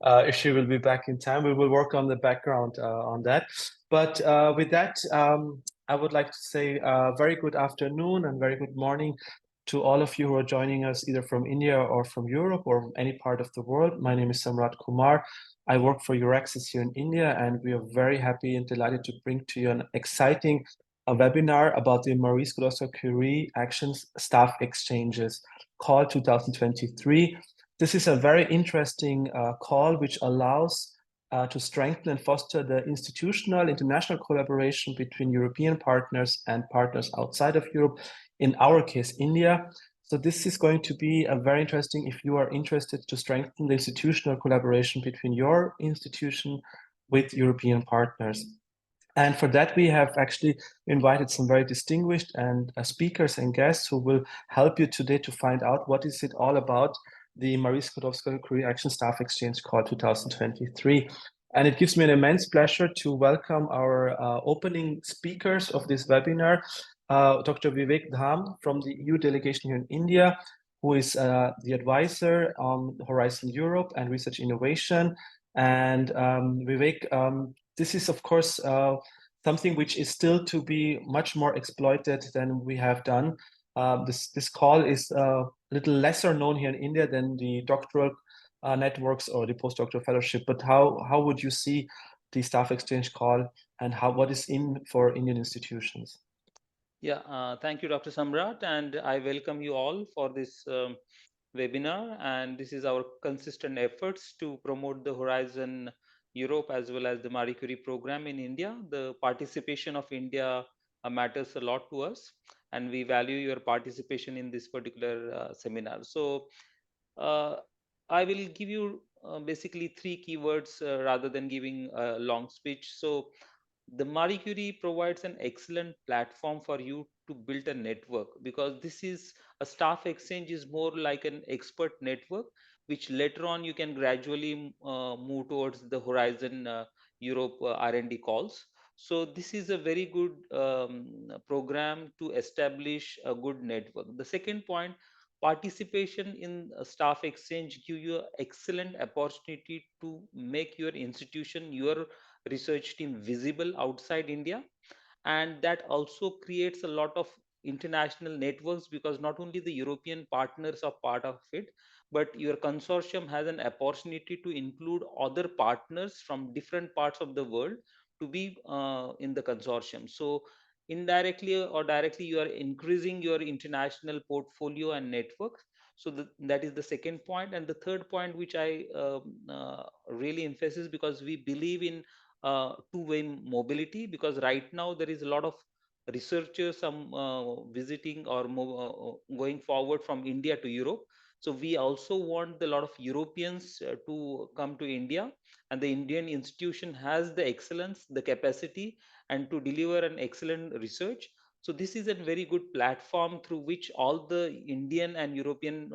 if she will be back in time. We will work on the background on that. But with that, I would like to say very good afternoon and very good morning to all of you who are joining us either from India or from Europe or any part of the world. My name is Samrat Kumar. I work for Euraxis here in India, and we are very happy and delighted to bring to you an exciting webinar about the Marie Skłodowska-Curie Actions Staff Exchanges Call 2023. This is a very interesting call which allows to strengthen and foster the institutional international collaboration between European partners and partners outside of Europe, in our case, India. So this is going to be a very interesting if you are interested to strengthen the institutional collaboration between your institution with European partners. And for that, we have actually invited some very distinguished and speakers and guests who will help you today to find out what is it all about the Marie Skłodowska-Curie Action Staff Exchange Call 2023. And it gives me an immense pleasure to welcome our opening speakers of this webinar, Dr. Vivek Dham from the EU delegation here in India, who is the advisor on Horizon Europe and Research Innovation. And Vivek, this is, of course, something which is still to be much more exploited than we have done. This call is a little lesser known here in India than the doctoral networks or the postdoctoral fellowship. But how would you see the staff exchange call and what is in for Indian institutions? Yeah, thank you, Dr. Samrat, and I welcome you all for this webinar. And this is our consistent efforts to promote the Horizon Europe as well as the Marie Curie program in India. The participation of India matters a lot to us, and we value your participation in this particular seminar. So uh, I will give you basically three keywords rather than giving a long speech. So the Marie Curie provides an excellent platform for you to build a network, because this is a staff exchange is more like an expert network, which later on you can gradually move towards the Horizon Europe R&D calls. So this is a very good program to establish a good network. The second point, participation in a staff exchange give you an excellent opportunity to make your institution, your research team visible outside India. And that also creates a lot of international networks, because not only the European partners are part of it, but your consortium has an opportunity to include other partners from different parts of the world to be in the consortium. So indirectly or directly, you are increasing your international portfolio and network. So that is the second point. And the third point, which I really emphasize, because we believe in two-way mobility, because right now there is a lot of researchers visiting or going forward from India to Europe. So we also want a lot of Europeans to come to India, and the Indian institution has the excellence, the capacity, and to deliver an excellent research. So this is a very good platform through which all the Indian and European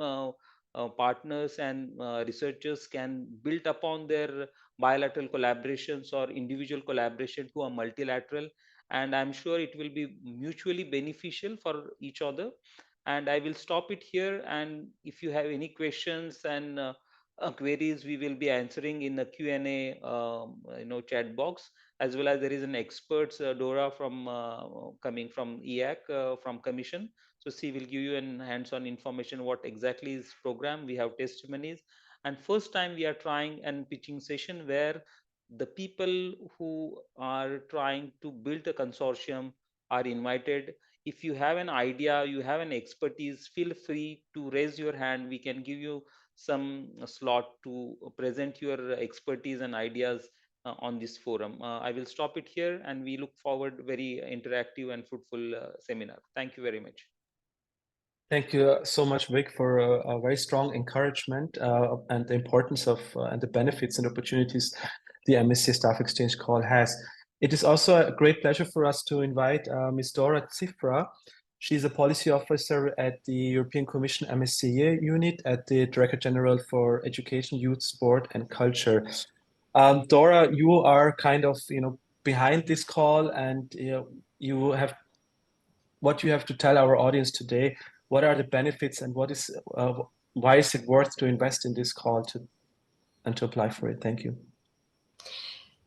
partners and researchers can build upon their bilateral collaborations or individual collaboration to a multilateral. And I'm sure it will be mutually beneficial for each other. And I will stop it here, and if you have any questions and queries, we will be answering in the Q&A chat box, as well as there is an experts Dora from coming from EAC from commission. So she will give you an hands-on information what exactly is program. We have testimonies, and first time we are trying an pitching session where the people who are trying to build a consortium are invited. If you have an idea, you have an expertise, feel free to raise your hand. We can give you some slot to present your expertise and ideas on this forum. I will stop it here, and we look forward very interactive and fruitful seminar. Thank you very much. Thank you so much, Vic, for a very strong encouragement and the importance of and the benefits and opportunities the MSCA Staff Exchange Call has. It is also a great pleasure for us to invite Ms. Dora Cifra. She's a policy officer at the European Commission MSCA unit at the Director General for Education, Youth, Sport and Culture. Dora, you are kind of behind this call, and you have what you have to tell our audience today. What are the benefits, and why is it worth to invest in this call? to apply for it. Thank you.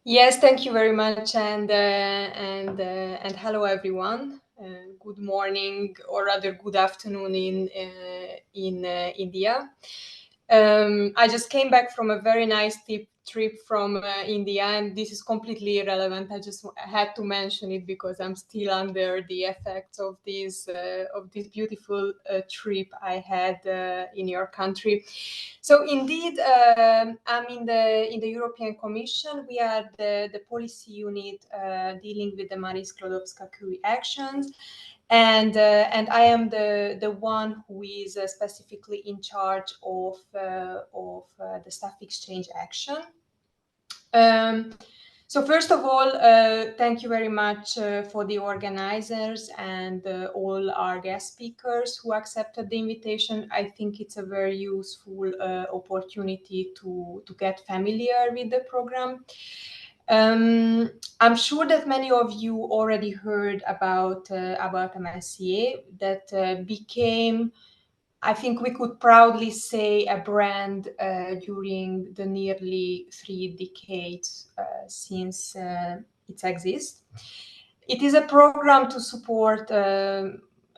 Yes, thank you very much, and hello everyone. Good morning, or rather, good afternoon in India. I just came back from a very nice trip from India, and this is completely irrelevant. I just had to mention it because I'm still under the effects of this beautiful trip I had in your country. So indeed, I'm in the European Commission. We are the policy unit dealing with the Marie Sklodowska-Curie actions. And I am the one who is specifically in charge of the staff exchange action. So first of all, thank you very much for the organizers and all our guest speakers who accepted the invitation. I think it's a very useful opportunity to get familiar with the program. I'm sure that many of you already heard about MSCA that became, I think we could proudly say, a brand during the nearly 3 decades since it exists. It is a program to support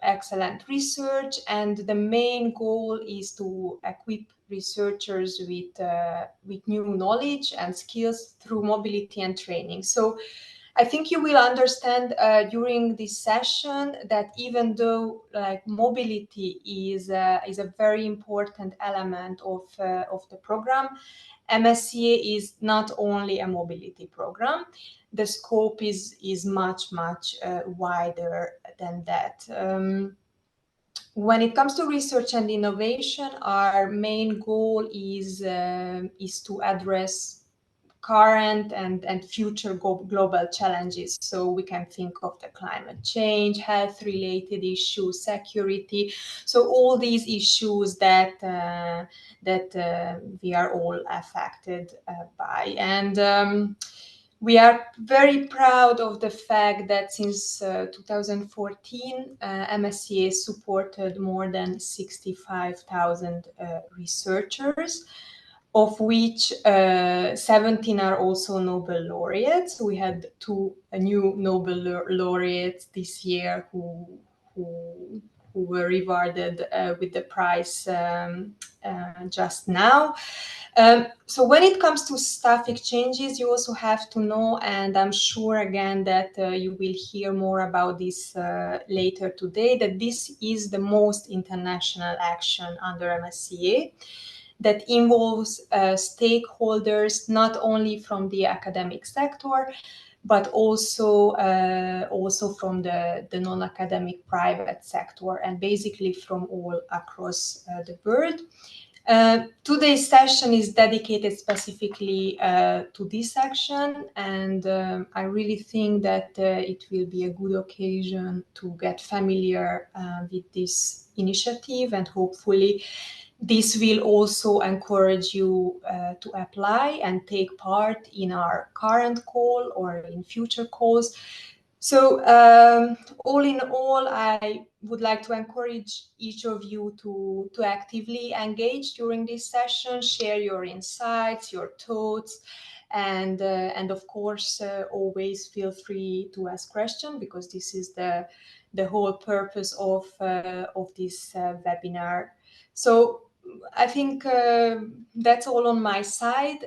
excellent research, and the main goal is to equip researchers with new knowledge and skills through mobility and training. So I think you will understand during this session that even though mobility is a very important element of the program, MSCA is not only a mobility program. The scope is much wider than that. When it comes to research and innovation, our main goal is to address current and future global challenges. So we can think of the climate change, health-related issues, security. So all these issues that we are all affected by. And we are very proud of the fact that since 2014, MSCA supported more than 65,000 researchers, of which 17 are also Nobel laureates. We had two new Nobel laureates this year who were rewarded with the prize just now. So when it comes to staff exchanges, you also have to know, and I'm sure again that you will hear more about this later today, that this is the most international action under MSCA that involves stakeholders not only from the academic sector, but also from the non-academic private sector, and basically from all across the world. Today's session is dedicated specifically to this action, and I really think that it will be a good occasion to get familiar with this initiative, and hopefully this will also encourage you to apply and take part in our current call or in future calls. So all in all, I would like to encourage each of you to actively engage during this session, share your insights, your thoughts, and of course, always feel free to ask questions, because this is the whole purpose of this webinar. So I think that's all on my side.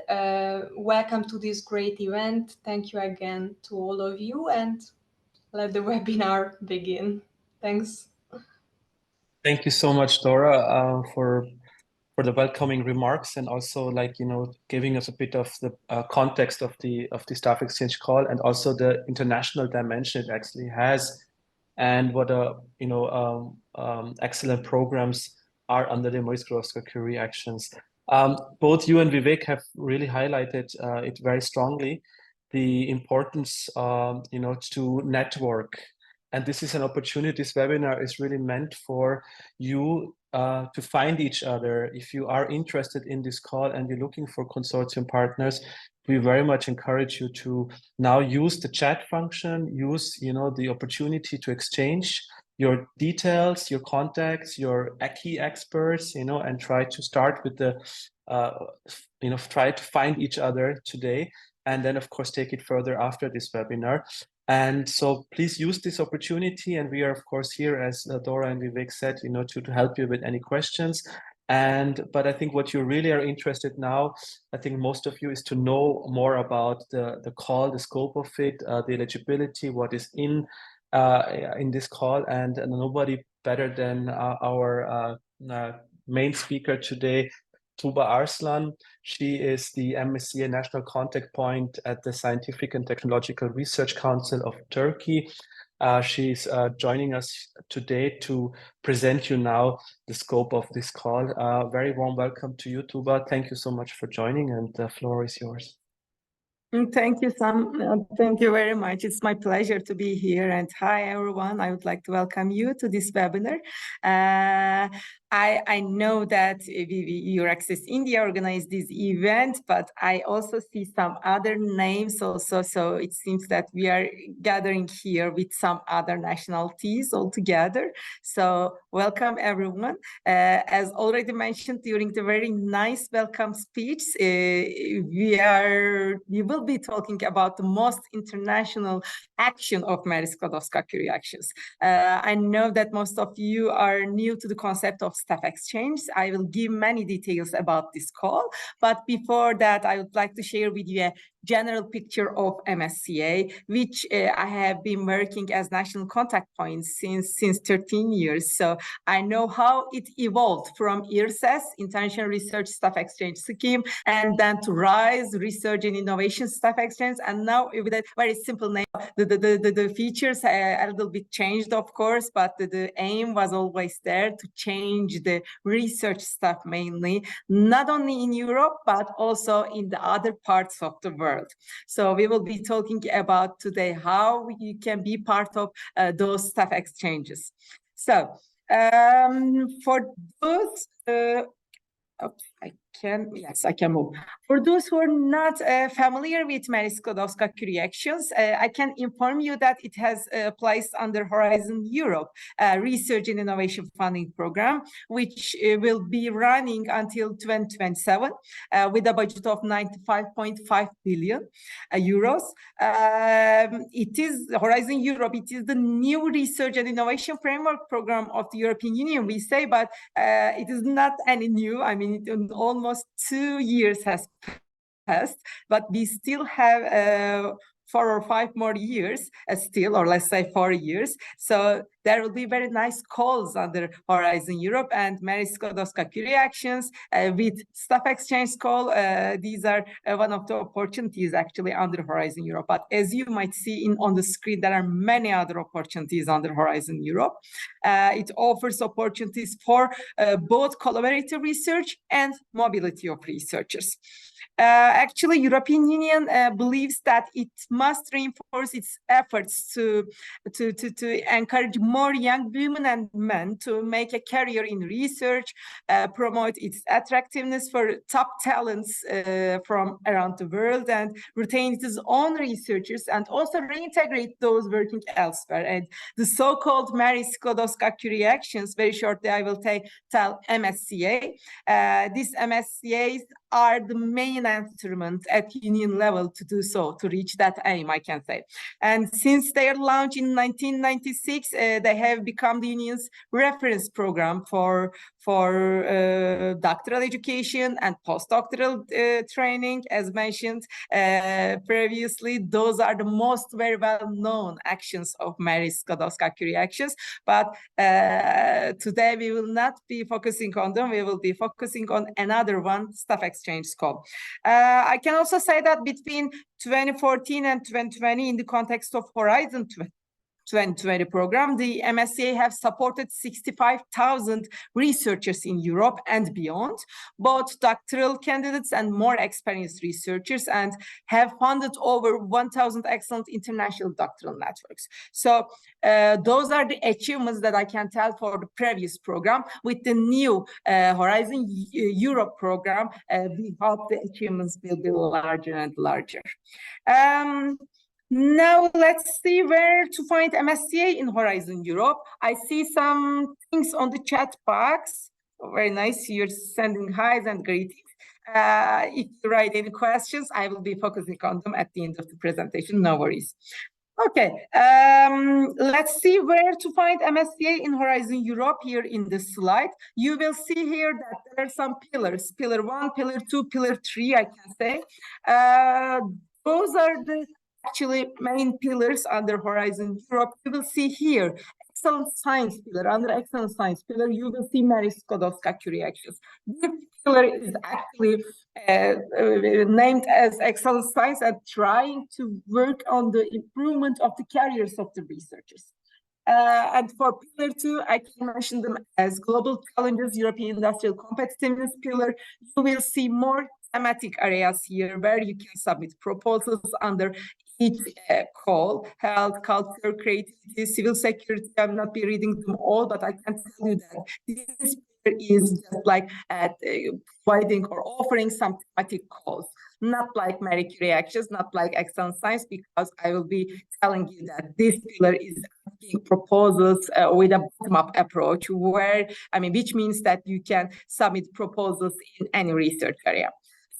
Welcome to this great event. Thank you again to all of you, and let the webinar begin. Thanks. Thank you so much, Dora, for the welcoming remarks, and also giving us a bit of the context of the staff exchange call, and also the international dimension it actually has, and what excellent programs are under the Marie Sklodowska-Curie actions. Both you and Vivek have really highlighted it very strongly, the importance to network. And this is an opportunity. This webinar is really meant for you to find each other. If you are interested in this call and you're looking for consortium partners, we very much encourage you to now use the chat function, use the opportunity to exchange your details, your contacts, your key experts, and try to start with the try to find each other today, and then of course take it further after this webinar. And so please use this opportunity, and we are of course here, as Dora and Vivek said, to help you with any questions. But I think what you really are interested now, I think most of you, is to know more about the call, the scope of it, the eligibility, what is in this call, and nobody better than our main speaker today, Tuba Arslan. She is the MSCA National Contact Point at the Scientific and Technological Research Council of Turkey. She's joining us today to present you now the scope of this call. Very warm welcome to you, Tuba. Thank you so much for joining, and the floor is yours. Thank you, Sam. Thank you very much. It's my pleasure to be here. And hi, everyone. I would like to welcome you to this webinar. I know that Euraccess India organized this event, but I also see some other names also. So it seems that we are gathering here with some other nationalities all together. So welcome, everyone. As already mentioned during the very nice welcome speech, we will be talking about the most international action of Marie Skłodowska reactions. I know that most of you are new to the concept of staff exchange. I will give many details about this call, but before that, I would like to share with you a general picture of MSCA, which I have been working as national contact point since 13 years. So I know how it evolved from IRSES, International Research Staff Exchange Scheme, and then to RISE, Research and Innovation Staff Exchange, and now with a very simple name. The features a little bit changed, of course, but the aim was always there to change the research staff mainly, not only in Europe, but also in the other parts of the world. So we will be talking about today how you can be part of those staff exchanges. So for those, I can move. For those who are not familiar with Marie Skłodowska reactions, I can inform you that it has placed under Horizon Europe Research and Innovation Funding Program, which will be running until 2027 with a budget of 95.5 billion euros. It is Horizon Europe. It is the new research and innovation framework program of the European Union, we say, but it is not any new. I mean, almost 2 years has passed, but we still have 4 or 5 more years still, or let's say 4 years. So there will be very nice calls under Horizon Europe and Marie Skłodowska reactions with Staff Exchange Call. These are one of the opportunities actually under Horizon Europe. But as you might see on the screen, there are many other opportunities under Horizon Europe. It offers opportunities for both collaborative research and mobility of researchers. Actually, European Union believes that it must reinforce its efforts to encourage more young women and men to make a career in research, promote its attractiveness for top talents from around the world, and retain its own researchers, and also reintegrate those working elsewhere. And the so-called Marie Skłodowska reactions, very shortly I will tell MSCA. These MSCAs are the main instrument at union level to do so, to reach that aim, I can say. And since their launch in 1996, they have become the union's reference program for doctoral education and postdoctoral training. As mentioned previously, those are the most very well-known actions of Marie Skłodowska reactions. But today we will not be focusing on them. We will be focusing on another one, Staff Exchange Call. I can also say that between 2014 and 2020, in the context of Horizon 2020 program, the MSCA have supported 65,000 researchers in Europe and beyond, both doctoral candidates and more experienced researchers, and have funded over 1,000 excellent international doctoral networks. So those are the achievements that I can tell for the previous program. With the new Horizon Europe program, we hope the achievements will be larger and larger. Now let's see where to find MSCA in Horizon Europe. I see some things on the chat box. Very nice, you're sending highs and greetings. If you write any questions, I will be focusing on them at the end of the presentation. No worries. Okay, let's see where to find MSCA in Horizon Europe here in this slide. You will see here that there are some pillars, pillar 1, pillar 2, pillar 3, I can say. Those are the actually main pillars under Horizon Europe. You will see here, excellent science pillar. Under excellent science pillar, you will see Marie Skłodowska-Curie actions. This pillar is actually named as excellent science and trying to work on the improvement of the careers of the researchers. And for pillar 2, I can mention them as global challenges, European industrial competitiveness pillar. You will see more thematic areas here where you can submit proposals under each call: health, culture, creativity, civil security. I will not be reading them all, but I can tell you that this is just like providing or offering some thematic calls, not like Marie Curie actions, not like excellent science, because I will be telling you that this pillar is asking proposals with a bottom-up approach, where, I mean, which means that you can submit proposals in any research area.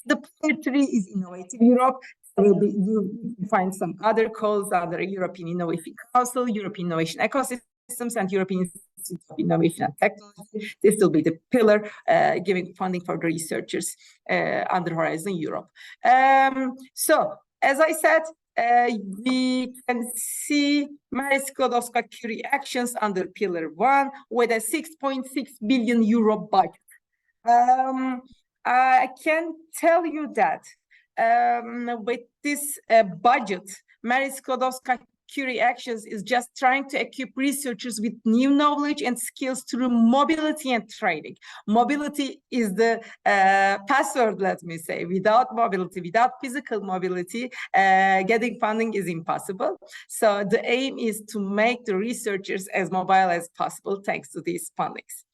The pillar 3 is Innovative Europe. You can find some other calls under European Innovation Council, European Innovation Ecosystems, and European Institute of Innovation and Technology. This will be the pillar giving funding for the researchers under Horizon Europe. So, as I said, we can see Marie Skłodowska-Curie actions under pillar 1 with a 6.6 billion euro budget. I can tell you that with this budget, Marie Skłodowska-Curie actions is just trying to equip researchers with new knowledge and skills through mobility and training. Mobility is the password, let me say. Without mobility, without physical mobility, getting funding is impossible. So the aim is to make the researchers as mobile as possible thanks to these fundings.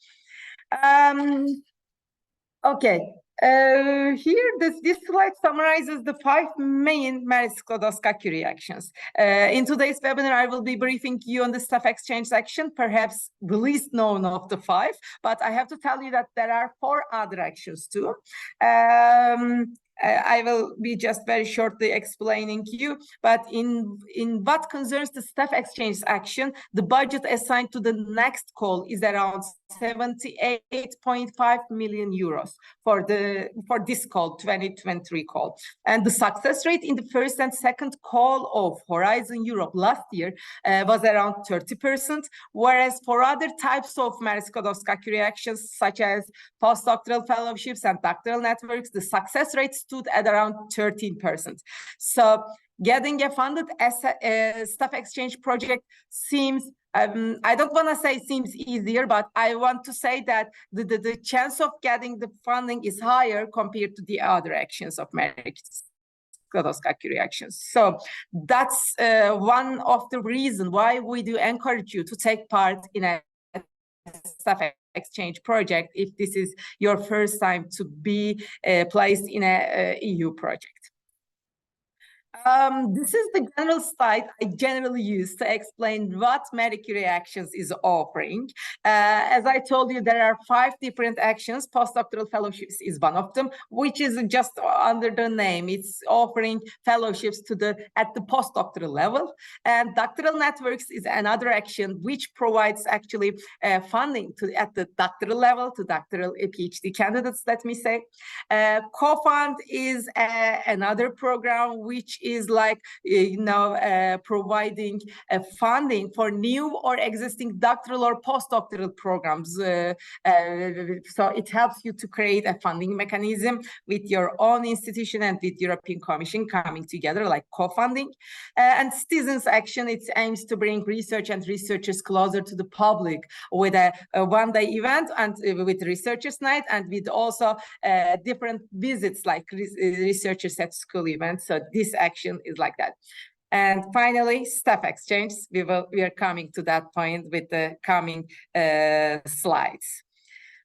Okay. Here, this slide summarizes the 5 main Marie Skłodowska-Curie actions. In today's webinar, I will be briefing you on the Staff Exchange section, perhaps the least known of the 5, but I have to tell you that there are 4 other actions too. I will be just very shortly explaining you, but in what concerns the Staff Exchange action, the budget assigned to the next call is around 78.5 million euros for this call, 2023 call. And the success rate in the first and second call of Horizon Europe last year was around 30%, whereas for other types of Marie Skłodowska-Curie actions, such as postdoctoral fellowships and doctoral networks, the success rate stood at around 13%. So getting a funded Staff Exchange project seems, I don't want to say seems easier, but I want to say that the chance of getting the funding is higher compared to the other actions of Marie Skłodowska-Curie actions. So that's one of the reasons why we do encourage you to take part in a Staff Exchange project if this is your first time to be placed in a EU project. This is the general slide I generally use to explain what Marie Curie actions is offering. As I told you, there are 5 different actions. Postdoctoral fellowships is one of them, which is just under the name. It's offering fellowships at the postdoctoral level. And doctoral networks is another action which provides actually funding at the doctoral level to doctoral PhD candidates, let me say. Co-fund is another program which is like, providing funding for new or existing doctoral or postdoctoral programs. So it helps you to create a funding mechanism with your own institution and with European Commission coming together, like co-funding. And Citizens Action, it aims to bring research and researchers closer to the public with a one-day event and with Researchers Night, and with also different visits like researchers at school events. So this action is like that. And finally, Staff Exchange. We are coming to that point with the coming slides.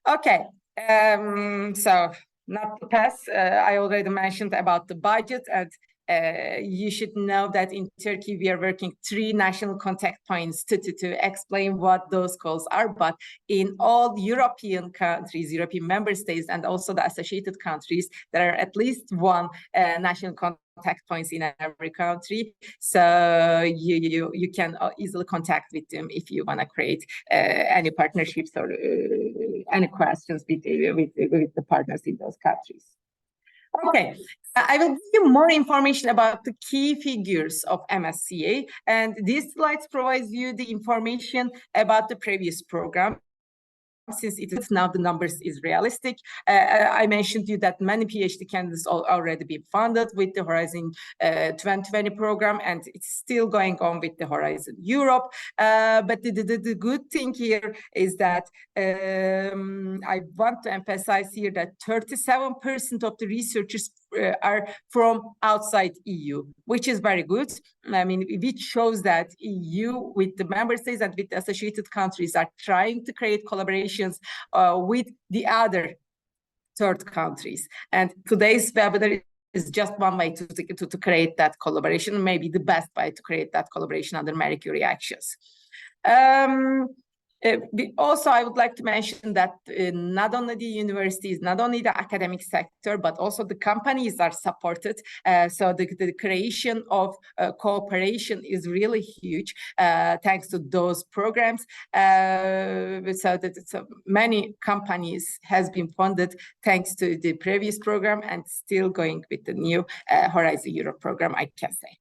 Okay, so not to pass, I already mentioned about the budget, and you should know that in Turkey, we are working 3 national contact points to explain what those calls are. But in all European countries, European member states, and also the associated countries, there are at least 1 national contact points in every country. So you can easily contact with them if you want to create any partnerships or any questions with the partners in those countries. Okay, I will give you more information about the key figures of MSCA, and these slides provide you the information about the previous program. Since it is now the numbers is realistic, I mentioned to you that many PhD candidates already been funded with the Horizon 2020 program, and it's still going on with the Horizon Europe. But the good thing here is that I want to emphasize here that 37% of the researchers are from outside EU, which is very good. I mean, which shows that EU with the member states and with the associated countries are trying to create collaborations with the other third countries. And today's webinar is just one way to create that collaboration, maybe the best way to create that collaboration under Marie Curie actions. Also, I would like to mention that not only the universities, not only the academic sector, but also the companies are supported. So the creation of cooperation is really huge thanks to those programs. So many companies has been funded thanks to the previous program and still going with the new Horizon Europe program, I can say.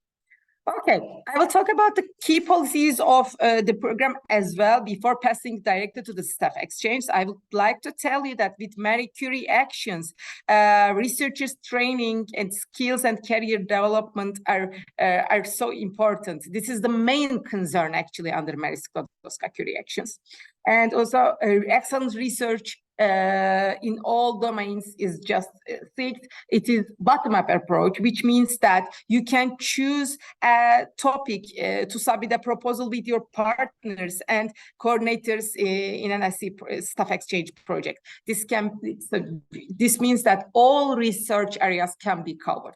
Okay, I will talk about the key policies of the program as well. Before passing directly to the staff exchange, I would like to tell you that with Marie Curie actions, researchers' training and skills and career development are so important. This is the main concern actually under Marie Curie actions. And also excellent research in all domains is just fixed. It is bottom-up approach, which means that you can choose a topic to submit a proposal with your partners and coordinators in an MSCA Staff Exchange project. This means that all research areas can be covered.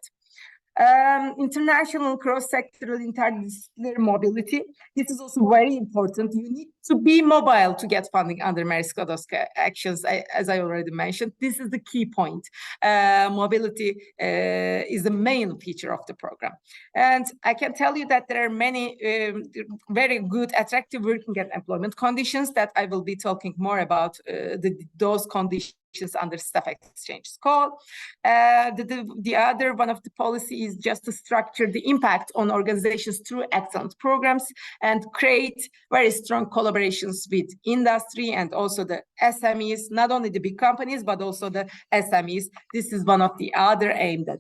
International cross-sectoral interdisciplinary mobility. This is also very important. You need to be mobile to get funding under Marie Skłodowska actions, as I already mentioned. This is the key point. Mobility is the main feature of the program. And I can tell you that there are many very good, attractive working and employment conditions that I will be talking more about those conditions under Staff Exchanges Call. The other one of the policy is just to structure the impact on organizations through excellent programs and create very strong collaborations with industry and also the SMEs, not only the big companies, but also the SMEs. This is one of the other aim that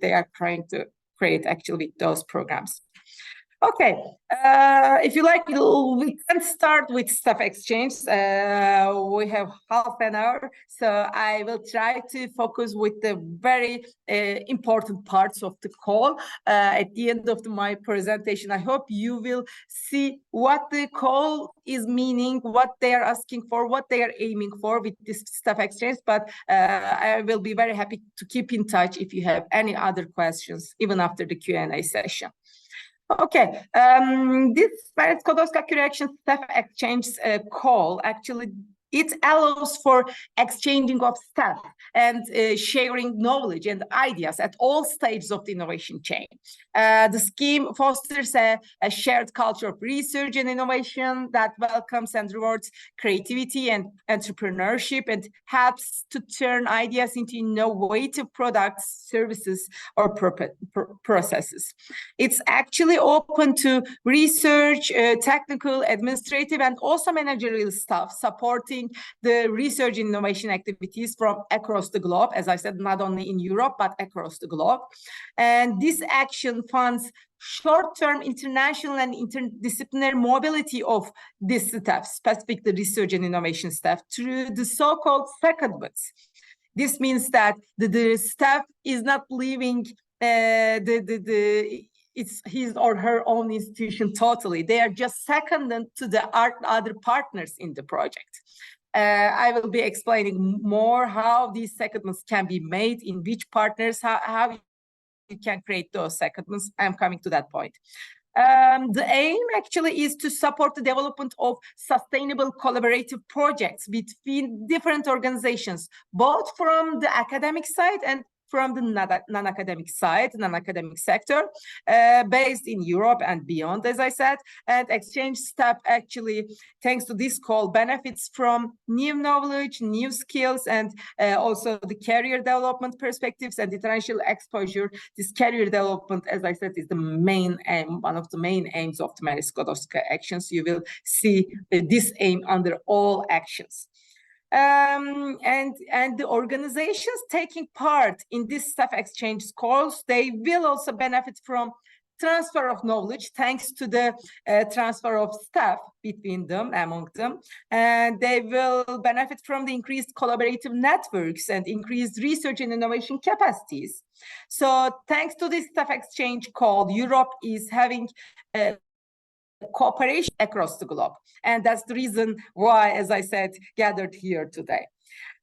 they are trying to create actually with those programs. Okay, if you like, we can start with Staff Exchange. We have half an hour, so I will try to focus with the very important parts of the call. At the end of my presentation, I hope you will see what the call is meaning, what they are asking for, what they are aiming for with this Staff Exchange. But I will be very happy to keep in touch if you have any other questions, even after the Q&A session. Okay, this Marie Skłodowska Curie Action Staff Exchange Call actually it allows for exchanging of staff and sharing knowledge and ideas at all stages of the innovation chain. The scheme fosters a shared culture of research and innovation that welcomes and rewards creativity and entrepreneurship and helps to turn ideas into innovative products, services, or processes. It's actually open to research, technical, administrative, and also managerial staff supporting the research and innovation activities from across the globe, as I said, not only in Europe, but across the globe. And this action funds short-term international and interdisciplinary mobility of this staff, specifically the research and innovation staff, through the so-called secondments. This means that the staff is not leaving it's his or her own institution totally. They are just seconded to the other partners in the project. I will be explaining more how these secondments can be made, in which partners, how you can create those segments. I'm coming to that point. The aim actually is to support the development of sustainable collaborative projects between different organizations, both from the academic side and from the non-academic side, non-academic sector, based in Europe and beyond, as I said. And exchange staff actually, thanks to this call, benefits from new knowledge, new skills, and also the career development perspectives and international exposure. This career development, as I said, is the main aim, one of the main aims of the Marie Skłodowska actions. You will see this aim under all actions. And the organizations taking part in this staff exchange calls, they will also benefit from transfer of knowledge thanks to the transfer of staff between them, among them, and they will benefit from the increased collaborative networks and increased research and innovation capacities. So thanks to this staff exchange call, Europe is having cooperation across the globe. And that's the reason why, as I said, gathered here today.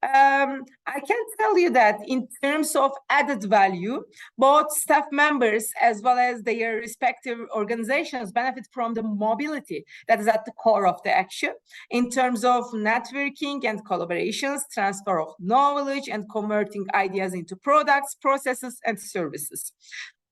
I can tell you that in terms of added value, both staff members as well as their respective organizations benefit from the mobility that is at the core of the action in terms of networking and collaborations, transfer of knowledge, and converting ideas into products, processes, and services.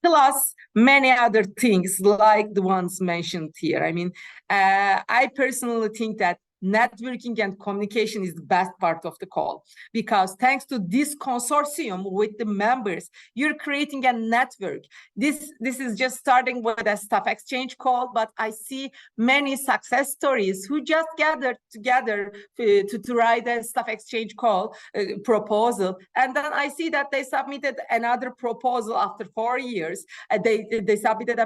Plus many other things like the ones mentioned here. I mean, I personally think that networking and communication is the best part of the call, because thanks to this consortium with the members, you're creating a network. This is just starting with a staff exchange call, but I see many success stories who just gathered together to write a staff exchange call proposal, and then I see that they submitted another proposal after 4 years. They submitted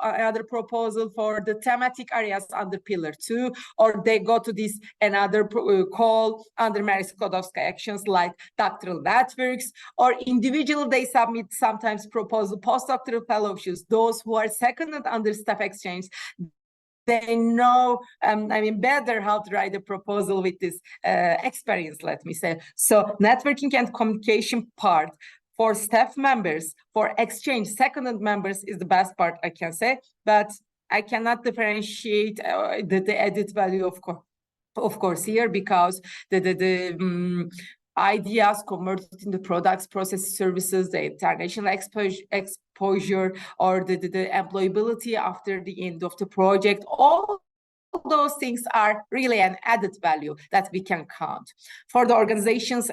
another proposal for the thematic areas under Pillar 2, or they go to this another call under Marie Skłodowska actions like doctoral networks, or individual they submit sometimes proposal postdoctoral fellowships. Those who are seconded under staff exchange, they know, better how to write a proposal with this experience, let me say. So networking and communication part for staff members, for exchange seconded members is the best part, I can say, but I cannot differentiate the added value, of course, here, because the ideas converted into products, process, services, the international exposure, or the employability after the end of the project, all those things are really an added value that we can count. For the organizations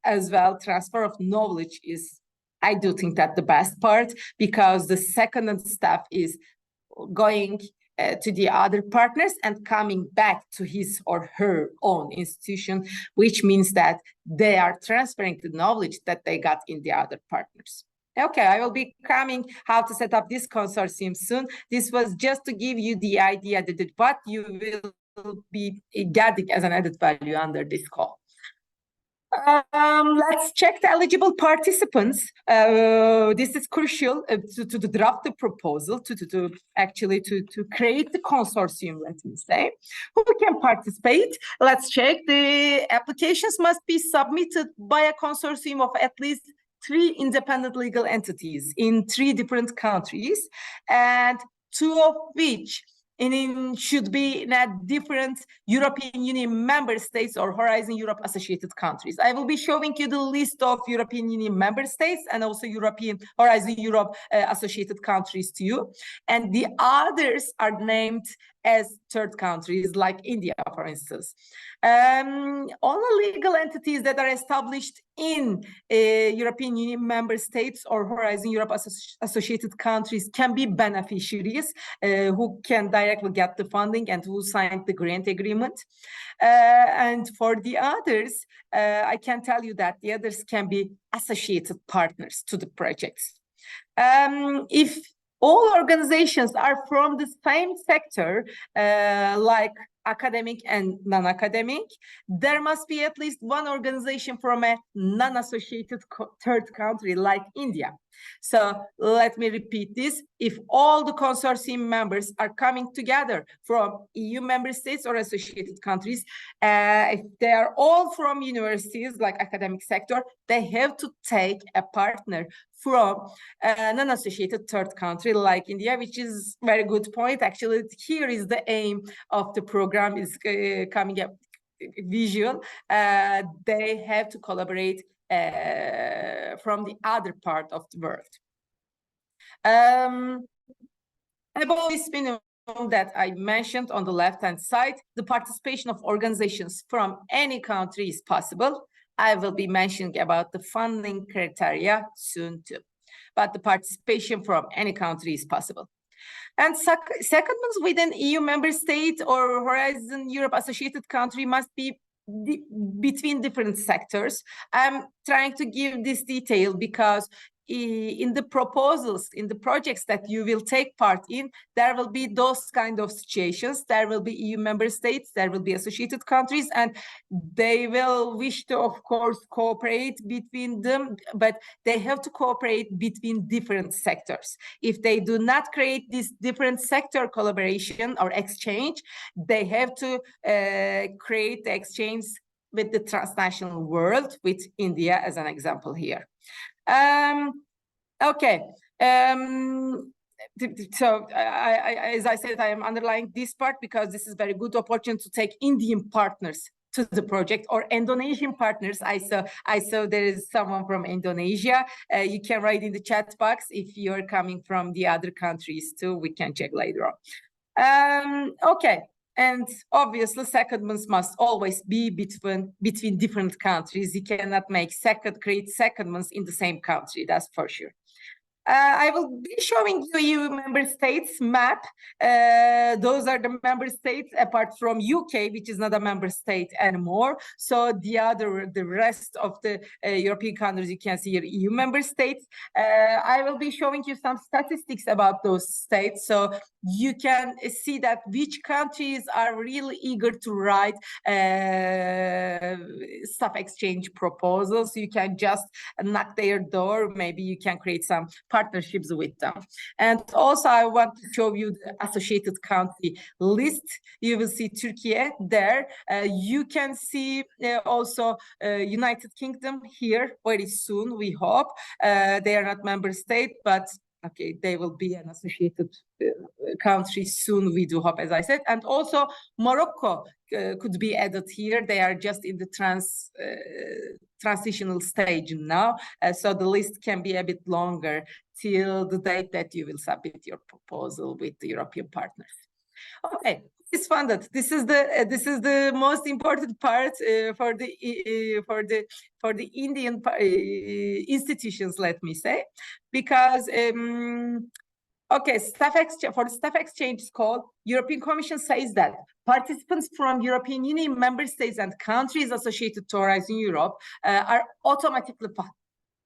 as well, transfer of knowledge is, I do think, that the best part, because the seconded staff is going to the other partners and coming back to his or her own institution, which means that they are transferring the knowledge that they got in the other partners. Okay, I will be coming how to set up this consortium soon. This was just to give you the idea that what you will be getting as an added value under this call. Let's check the eligible participants. This is crucial to draft the proposal, to create the consortium, let me say. Who can participate? Let's check. The applications must be submitted by a consortium of at least 3 independent legal entities in 3 different countries, and 2 of which should be in a different European Union member states or Horizon Europe associated countries. I will be showing you the list of European Union member states and also Horizon Europe associated countries to you. And the others are named as third countries, like India, for instance. Only legal entities that are established in European Union member states or Horizon Europe associated countries can be beneficiaries who can directly get the funding and who signed the grant agreement. And for the others, I can tell you that the others can be associated partners to the projects. If all organizations are from the same sector, like academic and non-academic, there must be at least one organization from a non-associated third country like India. So let me repeat this. If all the consortium members are coming together from EU member states or associated countries, if they are all from universities like academic sector, they have to take a partner from a non-associated third country like India, which is a very good point. Actually, here is the aim of the program is coming up visual. They have to collaborate from the other part of the world. Above this minimum that I mentioned on the left-hand side, the participation of organizations from any country is possible. I will be mentioning about the funding criteria soon too, but the participation from any country is possible. And secondments within EU member state or Horizon Europe associated country must be between different sectors. I'm trying to give this detail because in the proposals, in the projects that you will take part in, there will be those kind of situations. There will be EU member states, there will be associated countries, and they will wish to, of course, cooperate between them, but they have to cooperate between different sectors. If they do not create this different sector collaboration or exchange, they have to create the exchange with the transnational world, with India as an example here. Okay. So as I said, I am underlining this part because this is very good opportunity to take Indian partners to the project or Indonesian partners. I saw there is someone from Indonesia. You can write in the chat box if you're coming from the other countries too. We can check later on. Okay. And obviously, secondments must always be between different countries. You cannot create secondments in the same country, that's for sure. I will be showing you EU member states map. Those are the member states apart from UK, which is not a member state anymore. So the rest of the European countries, you can see here EU member states. I will be showing you some statistics about those states. So you can see that which countries are really eager to write staff exchange proposals. You can just knock their door. Maybe you can create some partnerships with them. And also I want to show you the associated country list. You will see Turkey there. You can see also United Kingdom here very soon, we hope. They are not member state, but okay, they will be an associated country soon, we do hope, as I said. And also Morocco could be added here. They are just in the transitional stage now. So the list can be a bit longer till the date that you will submit your proposal with the European partners. Okay, it's funded. This is the most important part for the Indian institutions, let me say, because okay, for the Staff Exchanges Call, European Commission says that participants from European Union member states and countries associated to Horizon Europe are automatically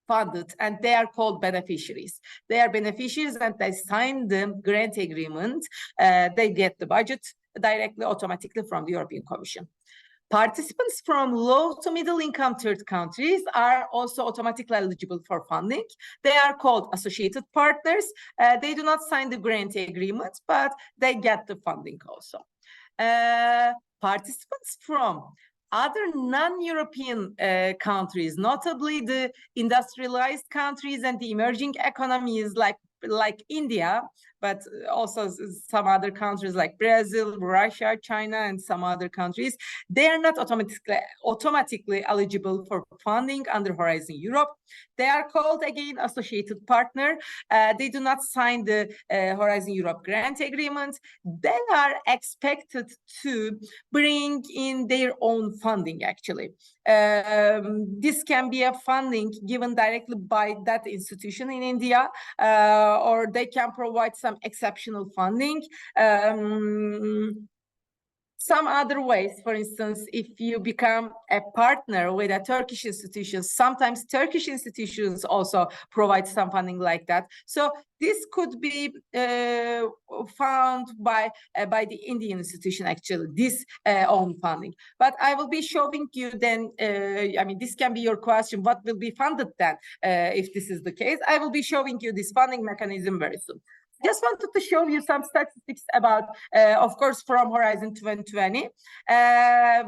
funded, and they are called beneficiaries. They are beneficiaries and they sign the grant agreement. They get the budget directly, automatically from the European Commission. Participants from low to middle income third countries are also automatically eligible for funding. They are called associated partners. They do not sign the grant agreement, but they get the funding also. Participants from other non-European countries, notably the industrialized countries and the emerging economies like India, but also some other countries like Brazil, Russia, China, and some other countries, they are not automatically eligible for funding under Horizon Europe. They are called, again, associated partner. They do not sign the Horizon Europe grant agreement. They are expected to bring in their own funding, actually. This can be a funding given directly by that institution in India, or they can provide some exceptional funding. some other ways. For instance, if you become a partner with a Turkish institution, sometimes Turkish institutions also provide some funding like that. So this could be found by the Indian institution, actually, this own funding. But I will be showing you then, I mean, this can be your question, what will be funded then if this is the case? I will be showing you this funding mechanism very soon. Just wanted to show you some statistics about, of course, from Horizon 2020,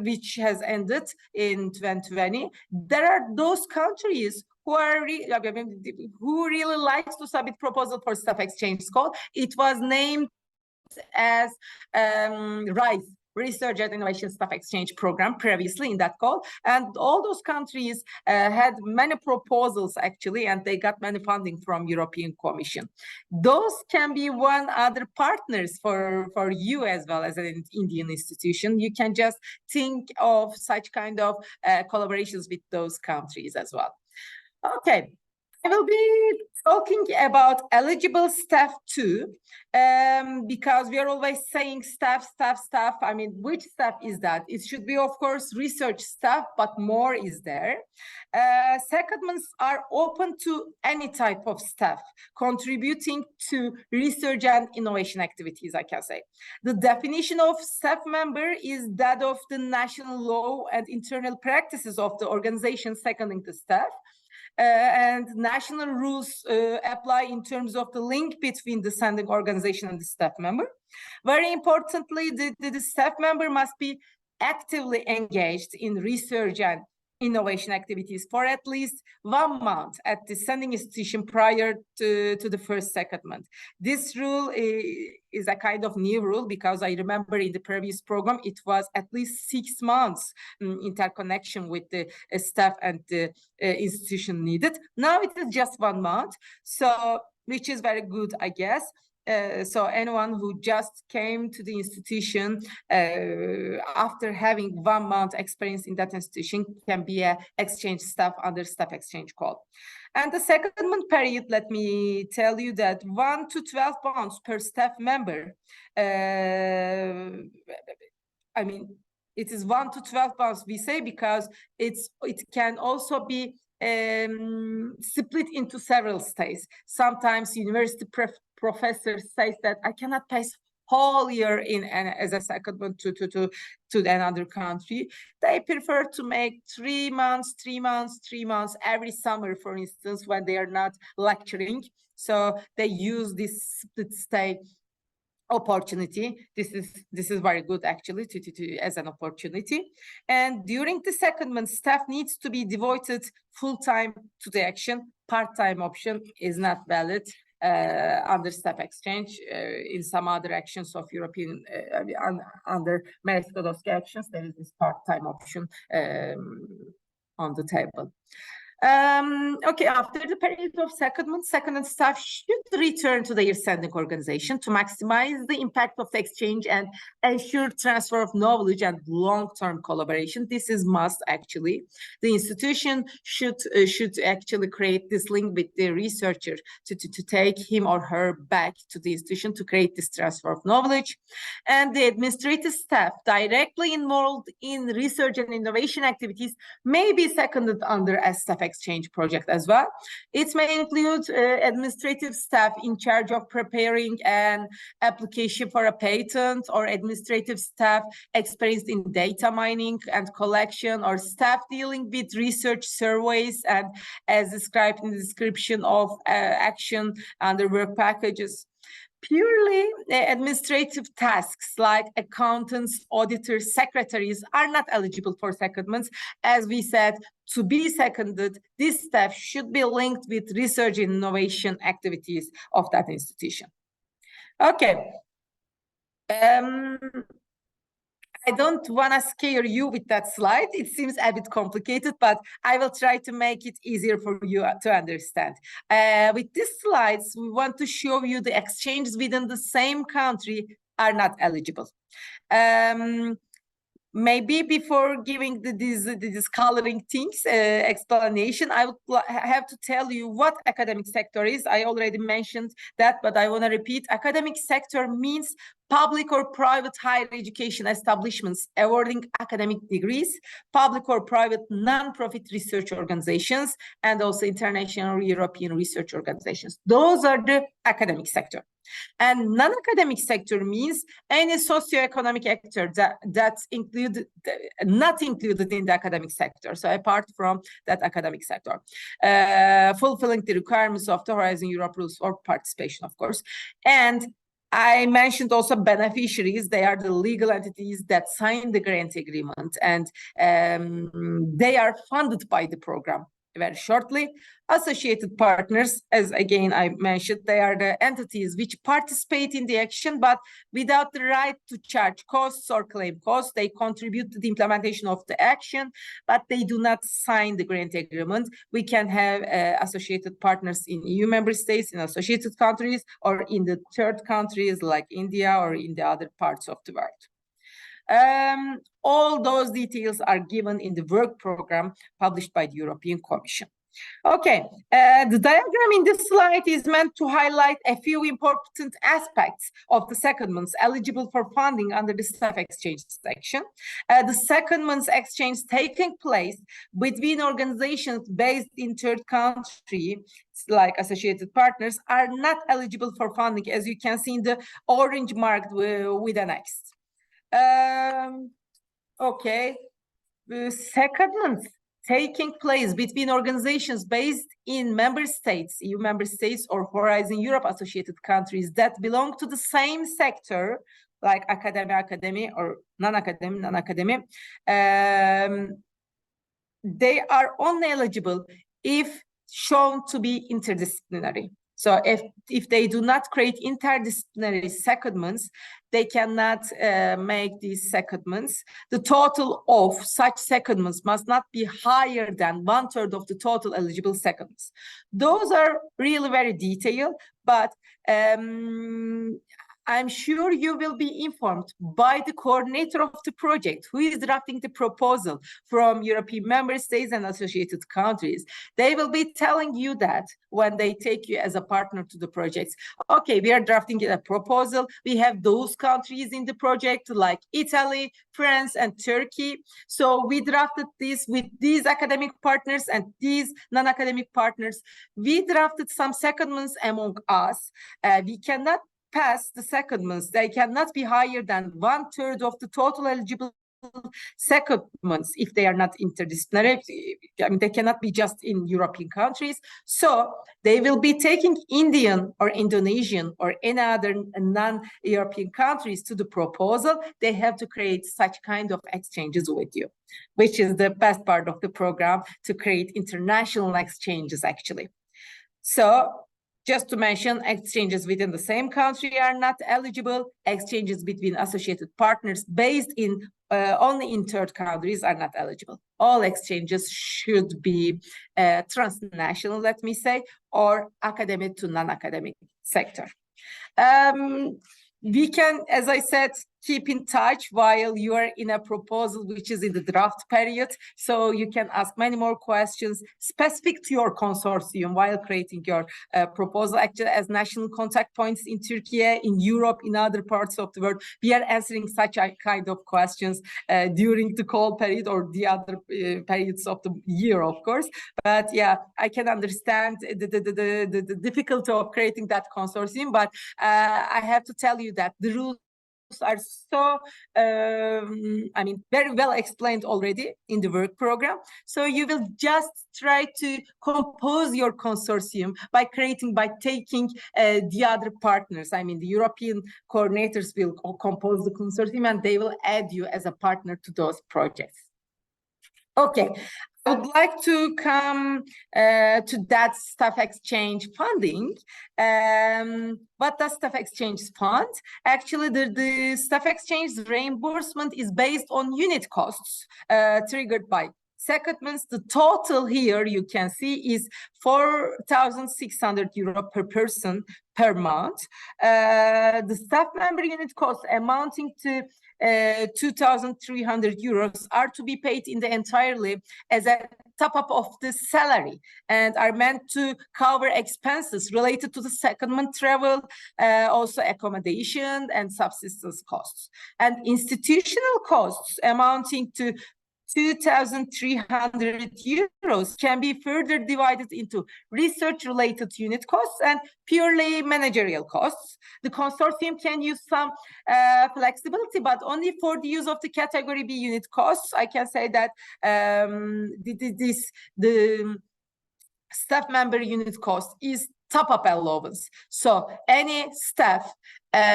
which has ended in 2020. There are those countries who are who really likes to submit proposal for Staff Exchanges Call. It was named as RISE, Research and Innovation Staff Exchange Program, previously in that call. And all those countries had many proposals, actually, and they got many funding from European Commission. Those can be one other partners for you as well as an Indian institution. You can just think of such kind of collaborations with those countries as well. Okay. I will be talking about eligible staff too, because we are always saying staff. I mean, which staff is that? It should be, of course, research staff, but more is there. Secondments are open to any type of staff contributing to research and innovation activities, I can say. The definition of staff member is that of the national law and internal practices of the organization seconding the staff. And national rules apply in terms of the link between the sending organization and the staff member. Very importantly, the staff member must be actively engaged in research and innovation activities for at least 1 month at the sending institution prior to the first secondment. This rule is a kind of new rule, because I remember in the previous program, it was at least 6 months interconnection with the staff and the institution needed. Now it is just 1 month, so which is very good, I guess. So anyone who just came to the institution after having 1 month experience in that institution can be an exchange staff under Staff Exchange Call. And the secondment period, let me tell you that 1 to 12 months per staff member. I mean, it is 1 to 12 months, we say, because it can also be split into several stays. Sometimes university professor says that I cannot pass whole year in as a secondment to another country. They prefer to make 3 months every summer, for instance, when they are not lecturing. So they use this split stay opportunity. This is very good, actually, as an opportunity. And during the secondment, staff needs to be devoted full-time to the action. Part-time option is not valid under Staff Exchange. In some other actions of European, under MSCA actions, there is this part-time option on the table. Okay, after the period of secondment staff should return to their sending organization to maximize the impact of the exchange and ensure transfer of knowledge and long-term collaboration. This is must, actually. The institution should actually create this link with the researcher to take him or her back to the institution to create this transfer of knowledge. And the administrative staff directly involved in research and innovation activities may be seconded under a staff exchange project as well. It may include administrative staff in charge of preparing an application for a patent, or administrative staff experienced in data mining and collection, or staff dealing with research surveys and as described in the description of action under work packages. Purely administrative tasks like accountants, auditors, secretaries are not eligible for secondments. As we said, to be seconded, this staff should be linked with research and innovation activities of that institution. Okay. I don't want to scare you with that slide. It seems a bit complicated, but I will try to make it easier for you to understand. With these slides, we want to show you the exchanges within the same country are not eligible. Maybe before giving these coloring things explanation, I would have to tell you what academic sector is. I already mentioned that, but I want to repeat. Academic sector means public or private higher education establishments awarding academic degrees, public or private non-profit research organizations, and also international European research organizations. Those are the academic sector. And non-academic sector means any socioeconomic actor that's not included in the academic sector. So apart from that academic sector, fulfilling the requirements of the Horizon Europe rules for participation, of course. And I mentioned also beneficiaries. They are the legal entities that sign the grant agreement, and they are funded by the program. Very shortly, associated partners, as again I mentioned, they are the entities which participate in the action, but without the right to charge costs or claim costs. They contribute to the implementation of the action, but they do not sign the grant agreement. We can have associated partners in EU member states, in associated countries, or in the third countries like India or in the other parts of the world. All those details are given in the work program published by the European Commission. Okay, the diagram in this slide is meant to highlight a few important aspects of the secondments eligible for funding under the staff exchange section. The secondments exchange taking place between organizations based in third country, like associated partners, are not eligible for funding, as you can see in the orange marked with an X. Okay, the secondments taking place between organizations based in member states, EU member states, or Horizon Europe associated countries that belong to the same sector, like academy, or non-academy, they are only eligible if shown to be interdisciplinary. So if they do not create interdisciplinary secondments, they cannot make these secondments. The total of such secondments must not be higher than 1/3 of the total eligible secondments. Those are really very detailed, but I'm sure you will be informed by the coordinator of the project who is drafting the proposal from European member states and associated countries. They will be telling you that when they take you as a partner to the projects. Okay, we are drafting a proposal. We have those countries in the project like Italy, France, and Turkey. So we drafted this with these academic partners and these non-academic partners. We drafted some secondments among us. We cannot pass the secondments. They cannot be higher than 1/3 of the total eligible secondments if they are not interdisciplinary. I mean, they cannot be just in European countries. So they will be taking Indian or Indonesian or any other non-European countries to the proposal. They have to create such kind of exchanges with you, which is the best part of the program, to create international exchanges actually. So just to mention, exchanges within the same country are not eligible. Exchanges between associated partners based in only in third countries are not eligible. All exchanges should be transnational, let me say, or academic to non-academic sector. We can, as I said, keep in touch while you are in a proposal which is in the draft period. So you can ask many more questions specific to your consortium while creating your proposal. Actually, as national contact points in Turkey, in Europe, in other parts of the world, we are answering such a kind of questions during the call period or the other periods of the year, of course. But yeah, I can understand the difficulty of creating that consortium. But I have to tell you that the rules are so, I mean, very well explained already in the work program. So you will just try to compose your consortium by taking the other partners. I mean, the European coordinators will compose the consortium and they will add you as a partner to those projects. Okay. I would like to come to that staff exchange funding. What does staff exchange fund? Actually, the staff exchange reimbursement is based on unit costs triggered by secondments, the total here you can see is 4,600 euro per person per month. The staff member unit costs amounting to 2,300 euros are to be paid in the entirely as a top up of the salary and are meant to cover expenses related to the secondment travel, also accommodation and subsistence costs. And institutional costs amounting to 2,300 euros can be further divided into research-related unit costs and purely managerial costs. The consortium can use some flexibility, but only for the use of the category B unit costs. I can say that the staff member unit cost is top-up allowance. So any staff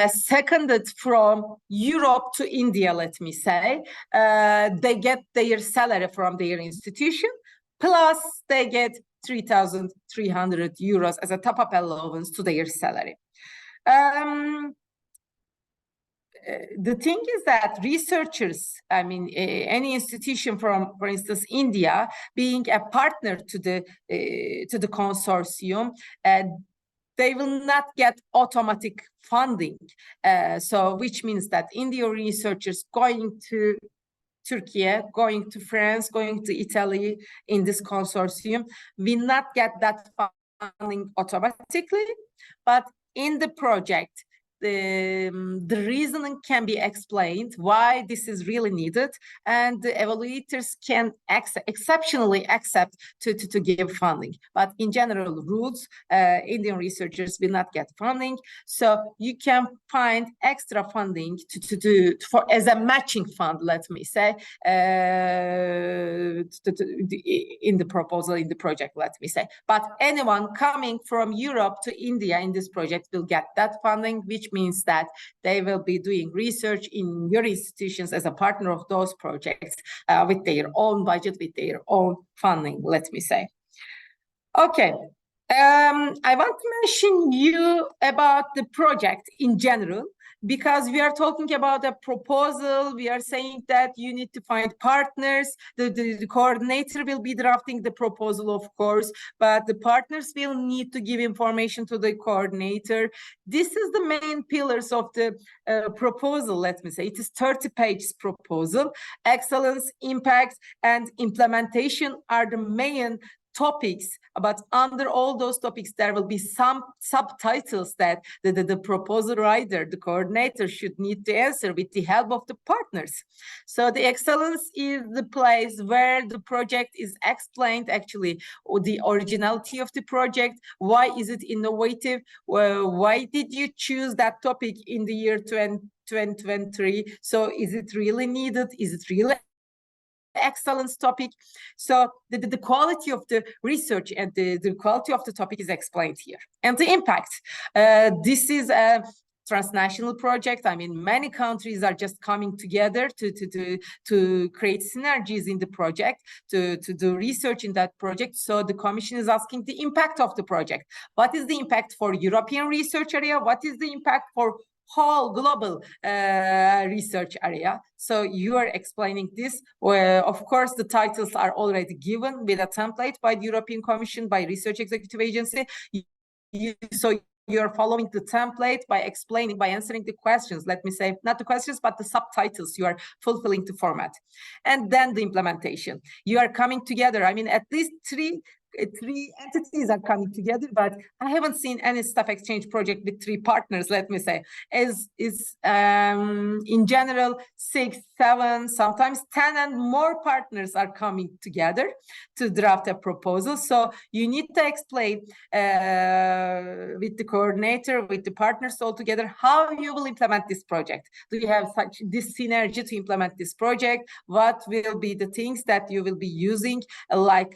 seconded from Europe to India, let me say, they get their salary from their institution, plus they get 3,300 euros as a top-up allowance to their salary. The thing is that researchers, I mean, any institution from, for instance, India, being a partner to the consortium, they will not get automatic funding. So, which means that Indian researchers going to Turkey, going to France, going to Italy in this consortium will not get that funding automatically, but in the project, the reasoning can be explained why this is really needed, and the evaluators can exceptionally accept to give funding. But in general rules, Indian researchers will not get funding, so you can find extra funding for as a matching fund, let me say, in the proposal, in the project, let me say. But anyone coming from Europe to India in this project will get that funding, which means that they will be doing research in your institutions as a partner of those projects with their own budget, with their own funding, let me say. Okay, I want to mention you about the project in general, because we are talking about a proposal. We are saying that you need to find partners. The coordinator will be drafting the proposal, of course, but the partners will need to give information to the coordinator. This is the main pillars of the proposal, let me say. It is 30-page proposal. Excellence, impact, and implementation are the main topics, but under all those topics there will be some subtitles that the proposal writer, the coordinator, should need to answer with the help of the partners. So the excellence is the place where the project is explained, actually, or the originality of the project. Why is it innovative? Why did you choose that topic in the year 2023? So is it really needed? Is it really excellence topic? So the quality of the research and the quality of the topic is explained here. And the impact, this is a transnational project. I mean, many countries are just coming together to create synergies in the project, to do research in that project. So the Commission is asking the impact of the project. What is the impact for European research area? What is the impact for whole global research area? So you are explaining this. Of course, the titles are already given with a template by the European Commission, by Research Executive Agency. So you're following the template by explaining, by answering the questions, let me say, not the questions, but the subtitles. You are fulfilling the format. And then the implementation. You are coming together. I mean, at least three entities are coming together, but I haven't seen any staff exchange project with 3 partners, let me say. In general, 6, 7, sometimes 10 and more partners are coming together to draft a proposal. So you need to explain with the coordinator, with the partners all together, how you will implement this project. Do you have this synergy to implement this project? What will be the things that you will be using? Like,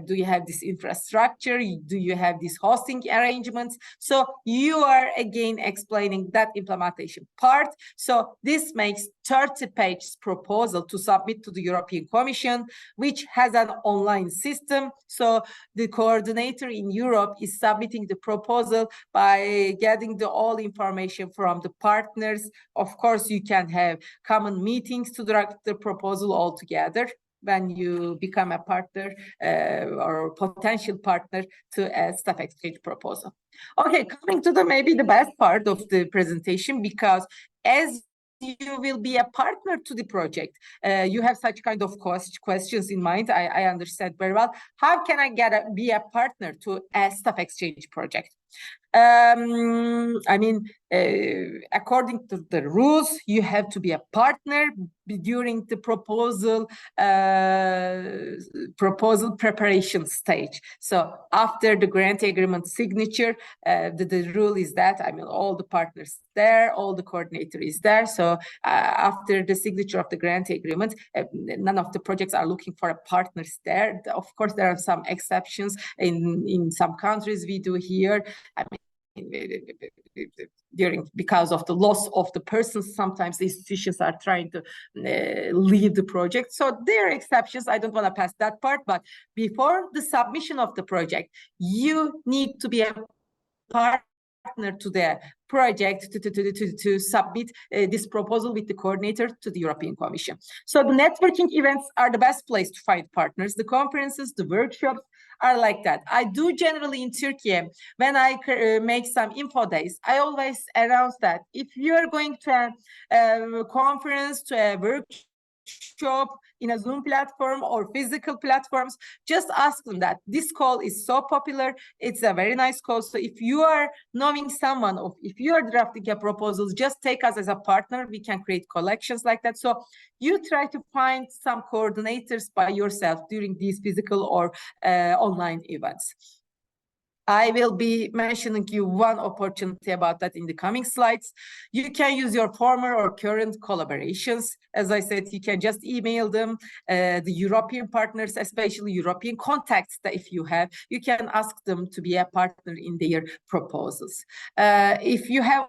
do you have this infrastructure? Do you have these hosting arrangements? So you are again explaining that implementation part. So this makes 30-page proposal to submit to the European Commission, which has an online system. So the coordinator in Europe is submitting the proposal by getting all information from the partners. Of course, you can have common meetings to draft the proposal all together. when you become a partner or potential partner to a staff exchange proposal. Okay, coming to maybe the best part of the presentation, because as you will be a partner to the project, you have such kind of questions in mind. I understand very well. How can I be a partner to a staff exchange project? I mean, according to the rules, you have to be a partner during the proposal preparation stage. So after the grant agreement signature, the rule is that, I mean, all the partners there, all the coordinator is there. So after the signature of the grant agreement, none of the projects are looking for a partners there. Of course, there are some exceptions in some countries we do here. I mean, because of the loss of the persons, sometimes the institutions are trying to leave the project. So there are exceptions. I don't want to pass that part, but before the submission of the project, you need to be a partner to the project to submit this proposal with the coordinator to the European Commission. So the networking events are the best place to find partners. The conferences, the workshops are like that. I do generally in Turkey, when I make some info days, I always announce that if you're going to a conference, to a workshop in a Zoom platform or physical platforms, just ask them that this call is so popular. It's a very nice call. So if you are knowing someone, or if you are drafting a proposal, just take us as a partner. We can create collections like that. So you try to find some coordinators by yourself during these physical or online events. I will be mentioning you one opportunity about that in the coming slides. You can use your former or current collaborations. As I said, you can just email them. The European partners, especially European contacts that if you have, you can ask them to be a partner in their proposals. If you have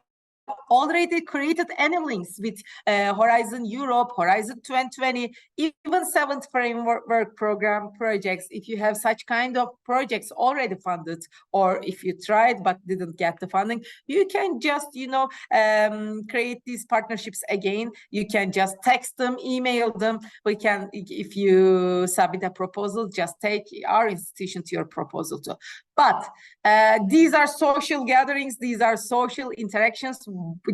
already created any links with Horizon Europe, Horizon 2020, even 7th Framework Program projects. If you have such kind of projects already funded, or if you tried but didn't get the funding, you can just, create these partnerships again. You can just text them, email them. We can, if you submit a proposal, just take our institution to your proposal too. But these are social gatherings, these are social interactions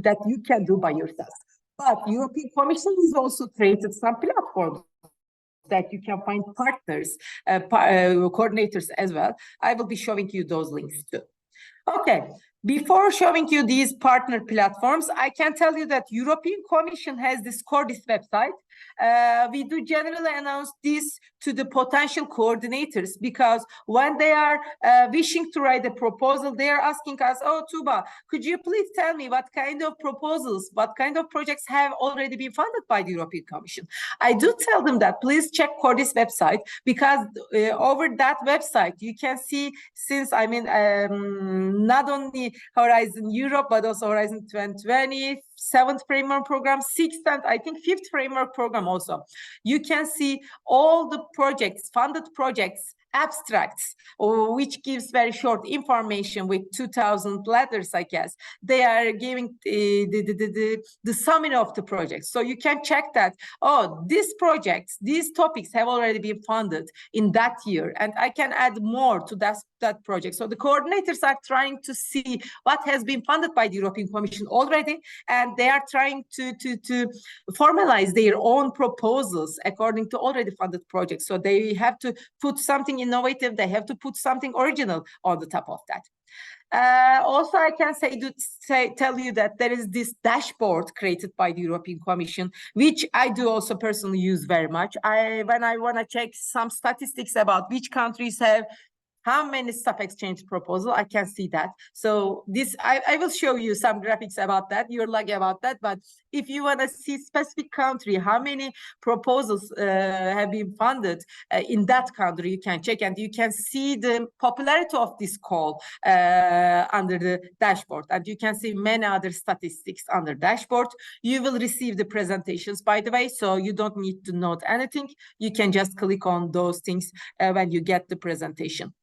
that you can do by yourself. But European Commission has also created some platforms that you can find partners, coordinators as well. I will be showing you those links too. Okay, before showing you these partner platforms, I can tell you that European Commission has this Cordis website. We do generally announce this to the potential coordinators, because when they are wishing to write a proposal, they are asking us, oh, Tuba, could you please tell me what kind of proposals, what kind of projects have already been funded by the European Commission? I do tell them that please check Cordis website, because over that website, you can see, since not only Horizon Europe, but also Horizon 2020, 7th Framework Program, 6th and I think 5th Framework Program also. You can see all the projects, funded projects, abstracts, which gives very short information with 2,000 letters, I guess. They are giving the summary of the project. So you can check that, oh, these projects, these topics have already been funded in that year, and I can add more to that project. So the coordinators are trying to see what has been funded by the European Commission already, and they are trying to formalize their own proposals according to already funded projects. So they have to put something innovative, they have to put something original on the top of that. Also, I can tell you that there is this dashboard created by the European Commission, which I do also personally use very much. When I want to check some statistics about which countries have how many staff exchange proposal, I can see that. So this, I will show you some graphics about that. You're lucky about that. But if you want to see specific country, how many proposals have been funded in that country, you can check, and you can see the popularity of this call under the dashboard. And you can see many other statistics under dashboard. You will receive the presentations, by the way, so you don't need to note anything. You can just click on those things when you get the presentation.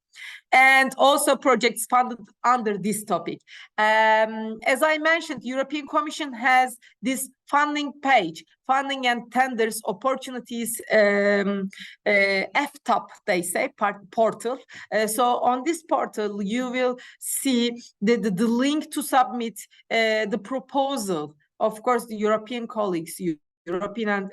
and also projects funded under this topic. As I mentioned, European Commission has this funding page, funding and tenders opportunities, FTOP, they say, portal. So on this portal, you will see the link to submit the proposal. Of course, the European colleagues, European and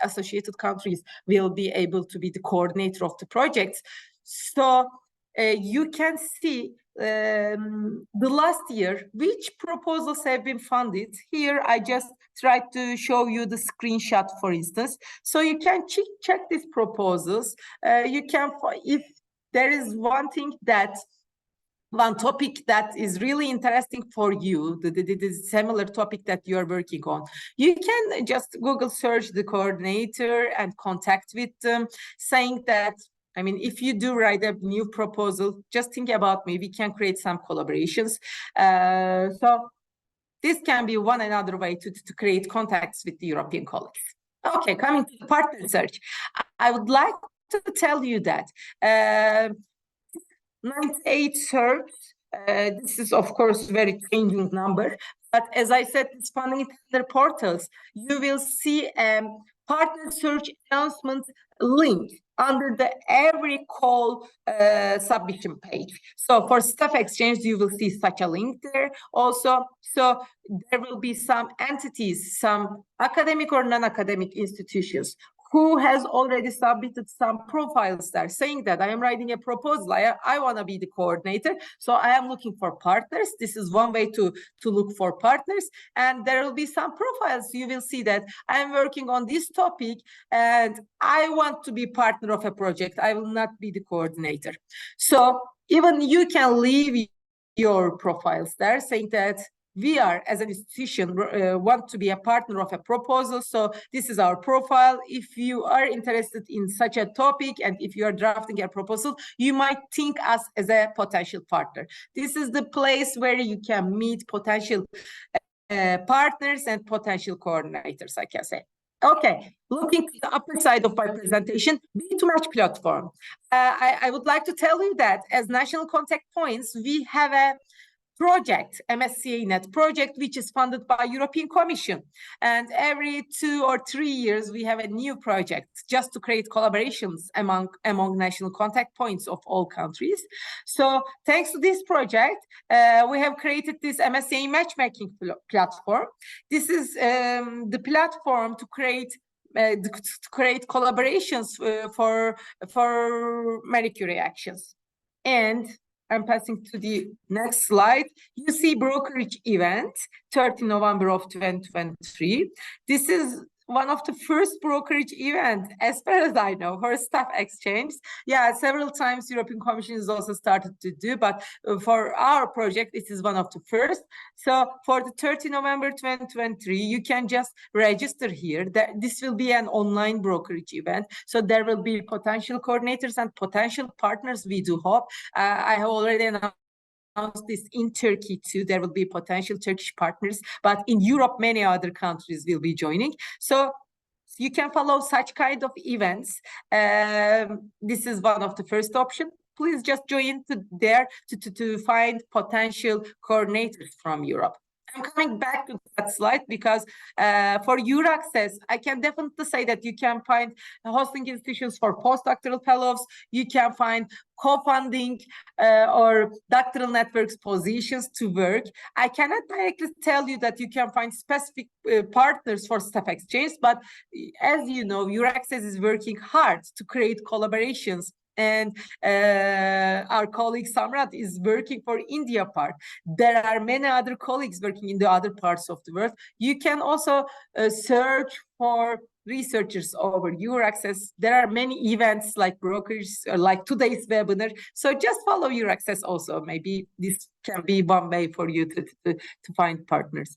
associated countries will be able to be the coordinator of the projects. So you can see the last year which proposals have been funded. Here I just tried to show you the screenshot, for instance. So you can check these proposals. You can, if there is one topic that is really interesting for you, the similar topic that you are working on, you can just Google search the coordinator and contact with them, saying that, I mean, if you do write a new proposal, just think about me, we can create some collaborations. So this can be one another way to create contacts with the European colleagues. Okay, coming to the partner search, I would like to tell you that 98 search, this is of course very changing number, but as I said, this funding tender portals, you will see partner search announcement link under the every call submission page. So for Staff Exchange, you will see such a link there also. So there will be some entities, some academic or non-academic institutions who has already submitted some profiles there, saying that I am writing a proposal, I want to be the coordinator, so I am looking for partners. This is one way to look for partners, and there will be some profiles. You will see that I am working on this topic, and I want to be partner of a project. I will not be the coordinator. So even you can leave your profiles there, saying that we are, as an institution, want to be a partner of a proposal. So this is our profile. If you are interested in such a topic, and if you are drafting a proposal, you might think us as a potential partner. This is the place where you can meet potential partners and potential coordinators, I can say. Okay, looking to the upper side of my presentation, B2Match platform. I would like to tell you that as national contact points, we have a project, MSCA Net project, which is funded by European Commission. And every 2 or 3 years, we have a new project just to create collaborations among national contact points of all countries. So thanks to this project, we have created this MSCA matchmaking platform. This is the platform to create collaborations for Marie Curie actions. And I'm passing to the next slide. You see brokerage event, 30 November of 2023. This is one of the first brokerage event, as far as I know, for Staff Exchange. Yeah, several times European Commission has also started to do, but for our project, this is one of the first. So for the 30 November 2023, you can just register here. This will be an online brokerage event. So there will be potential coordinators and potential partners, we do hope. I have already announced this in Turkey too. There will be potential Turkish partners, but in Europe, many other countries will be joining. So you can follow such kind of events. This is one of the first options. Please just join there to find potential coordinators from Europe. I'm coming back to that slide because for EURAccess, I can definitely say that you can find hosting institutions for postdoctoral fellows. You can find co-funding or doctoral networks positions to work. I cannot directly tell you that you can find specific partners for Staff Exchange, but as you know, EURAccess is working hard to create collaborations. And our colleague Samrat is working for India part. There are many other colleagues working in the other parts of the world. You can also search for researchers over EURAccess. There are many events like brokers, like today's webinar. So just follow EURAccess also. Maybe this can be one way for you to find partners.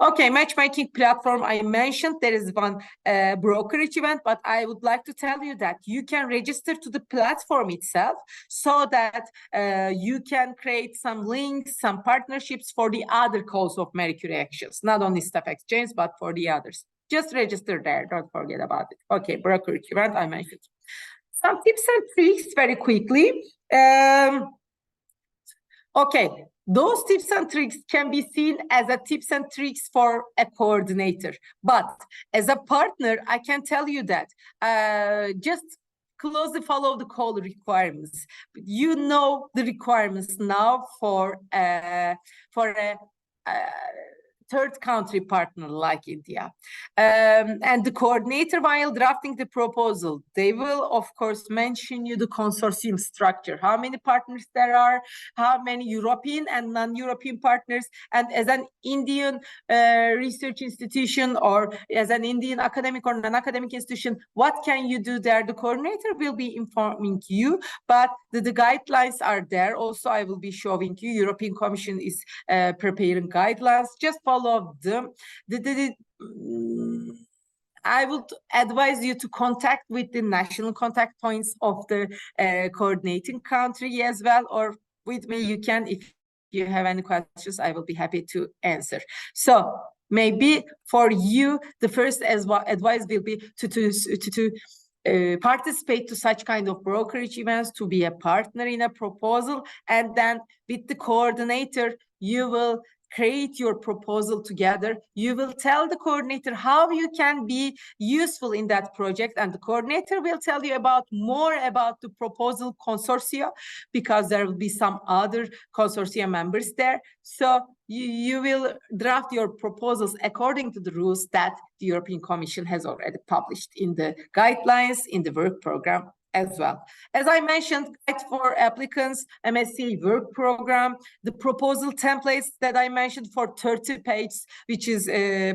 Okay, matchmaking platform I mentioned. There is one brokerage event, but I would like to tell you that you can register to the platform itself so that you can create some links, some partnerships for the other calls of Marie Curie actions, not only Staff Exchange, but for the others. Just register there, don't forget about it. Okay, brokerage event, I mentioned. Some tips and tricks very quickly. Okay, those tips and tricks can be seen as a tips and tricks for a coordinator. But as a partner, I can tell you that just closely follow the call requirements. You know the requirements now for a third country partner like India. And the coordinator, while drafting the proposal, they will, of course, mention you the consortium structure, how many partners there are, how many European and non-European partners, and as an Indian research institution or as an Indian academic or non-academic institution, what can you do there? The coordinator will be informing you, but the guidelines are there. Also, I will be showing you, European Commission is preparing guidelines. Just follow them. I would advise you to contact with the national contact points of the coordinating country as well, or with me, you can, if you have any questions, I will be happy to answer. So maybe for you, the first advice will be to participate to such kind of brokerage events, to be a partner in a proposal, and then with the coordinator, you will create your proposal together. You will tell the coordinator how you can be useful in that project, and the coordinator will tell you more about the proposal consortia, because there will be some other consortia members there. So you will draft your proposals according to the rules that the European Commission has already published in the guidelines, in the work program as well. As I mentioned, guide for applicants, MSCA work program, the proposal templates that I mentioned for 30 pages, which is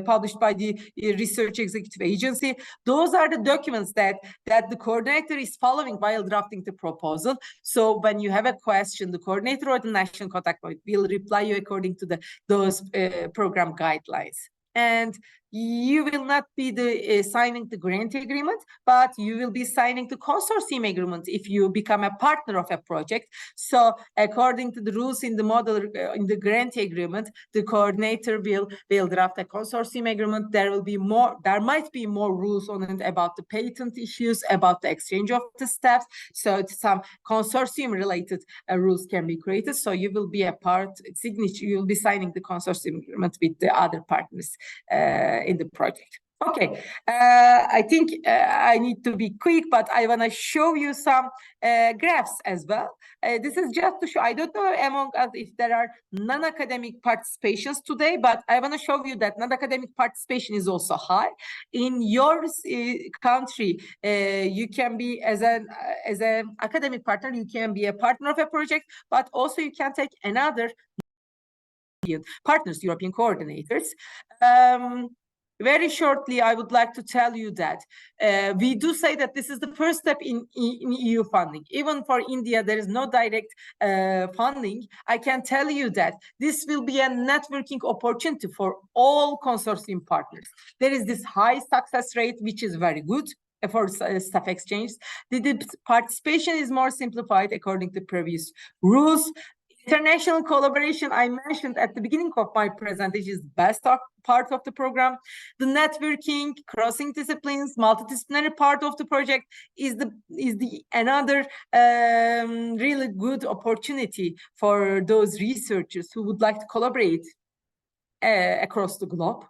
published by the Research Executive Agency. Those are the documents that the coordinator is following while drafting the proposal. So when you have a question, the coordinator or the national contact point will reply you according to those program guidelines. And you will not be signing the grant agreement, but you will be signing the consortium agreement if you become a partner of a project. So according to the rules in the model, in the grant agreement, the coordinator will draft a consortium agreement. There might be more rules on it about the patent issues, about the exchange of the staffs. So some consortium related rules can be created. So you will be you will be signing the consortium agreement with the other partners in the project. Okay, I think I need to be quick, but I want to show you some graphs as well. This is just to show, I don't know among us if there are non-academic participations today, but I want to show you that non-academic participation is also high. In your country, you can be, as an academic partner, you can be a partner of a project, but also you can take another partners, European coordinators. Very shortly, I would like to tell you that we do say that this is the first step in EU funding. Even for India, there is no direct funding. I can tell you that this will be a networking opportunity for all consortium partners. There is this high success rate, which is very good for staff exchange. The participation is more simplified according to previous rules. International collaboration, I mentioned at the beginning of my presentation, is the best part of the program. The networking, crossing disciplines, multidisciplinary part of the project is another really good opportunity for those researchers who would like to collaborate across the globe.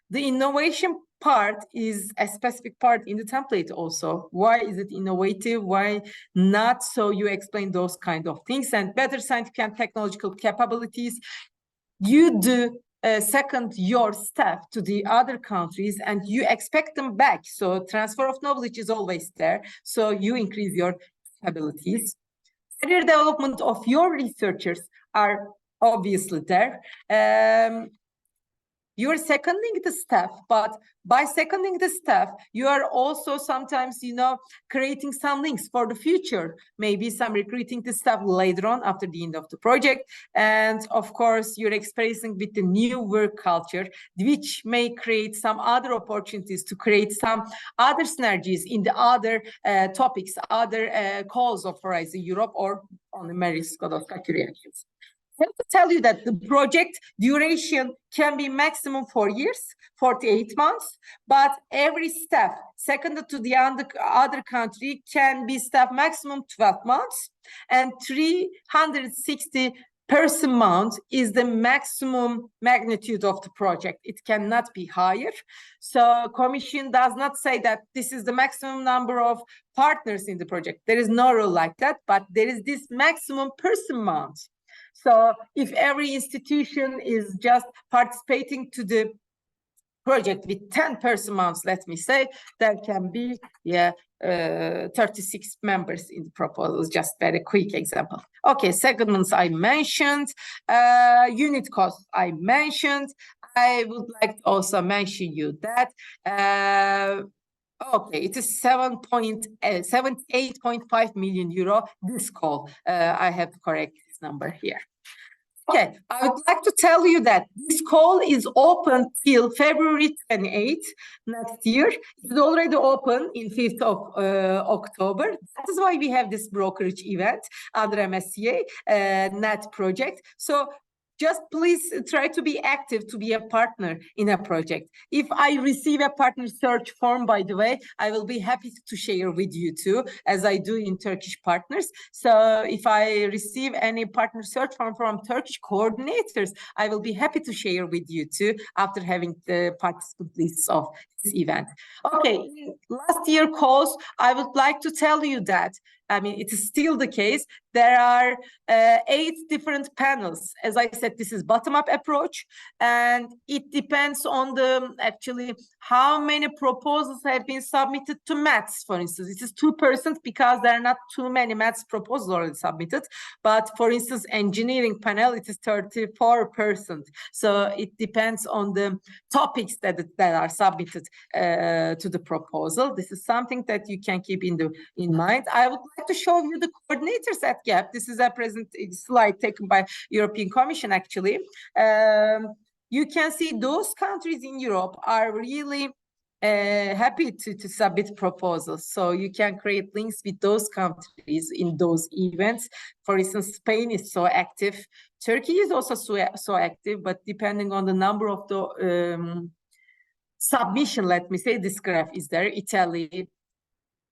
The innovation part is a specific part in the template also. Why is it innovative? Why not? So you explain those kind of things, and better scientific and technological capabilities. You do second your staff to the other countries and you expect them back. So transfer of knowledge is always there. So you increase your abilities. Career development of your researchers are obviously there. You're seconding the staff, but by seconding the staff, you are also sometimes, creating some links for the future, maybe some recruiting the staff later on after the end of the project. And of course, you're expressing with the new work culture, which may create some other opportunities to create some other synergies in the other topics, other calls of Horizon Europe or on the MSCA Staff Exchanges. have to tell you that the project duration can be maximum 4 years, 48 months, but every staff seconded to the other country can be staff maximum 12 months, and 360 person month is the maximum magnitude of the project. It cannot be higher. So Commission does not say that this is the maximum number of partners in the project. There is no rule like that, but there is this maximum person month. So if every institution is just participating to the project with 10 person months, let me say, there can be 36 members in the proposals. Just very quick example. Okay, segments I mentioned, unit costs I mentioned. I would like to also mention you that okay, it is 78.5 million euro this call. I have to correct this number here. Okay, I would like to tell you that this call is open till February 28th next year. It is already open in 5th of October. That is why we have this brokerage event under MSCA NET project. So just please try to be active, to be a partner in a project. If I receive a partner search form, by the way, I will be happy to share with you too, as I do in Turkish partners. So if I receive any partner search form from Turkish coordinators, I will be happy to share with you too after having the participant lists of this event. Okay, last year calls, I would like to tell you that, I mean, it is still the case. There are 8 different panels. As I said, this is bottom-up approach, and it depends on the actually how many proposals have been submitted to maths, for instance. It is 2% because there are not too many maths proposals already submitted. But for instance, engineering panel, it is 34%. So it depends on the topics that are submitted to the proposal. This is something that you can keep in mind. I would like to show you the coordinators at GAP. This is a slide taken by European Commission, actually. You can see those countries in Europe are really happy to submit proposals. So you can create links with those countries in those events. For instance, Spain is so active. Turkey is also so active, but depending on the number of the submission, let me say, this graph is there. Italy,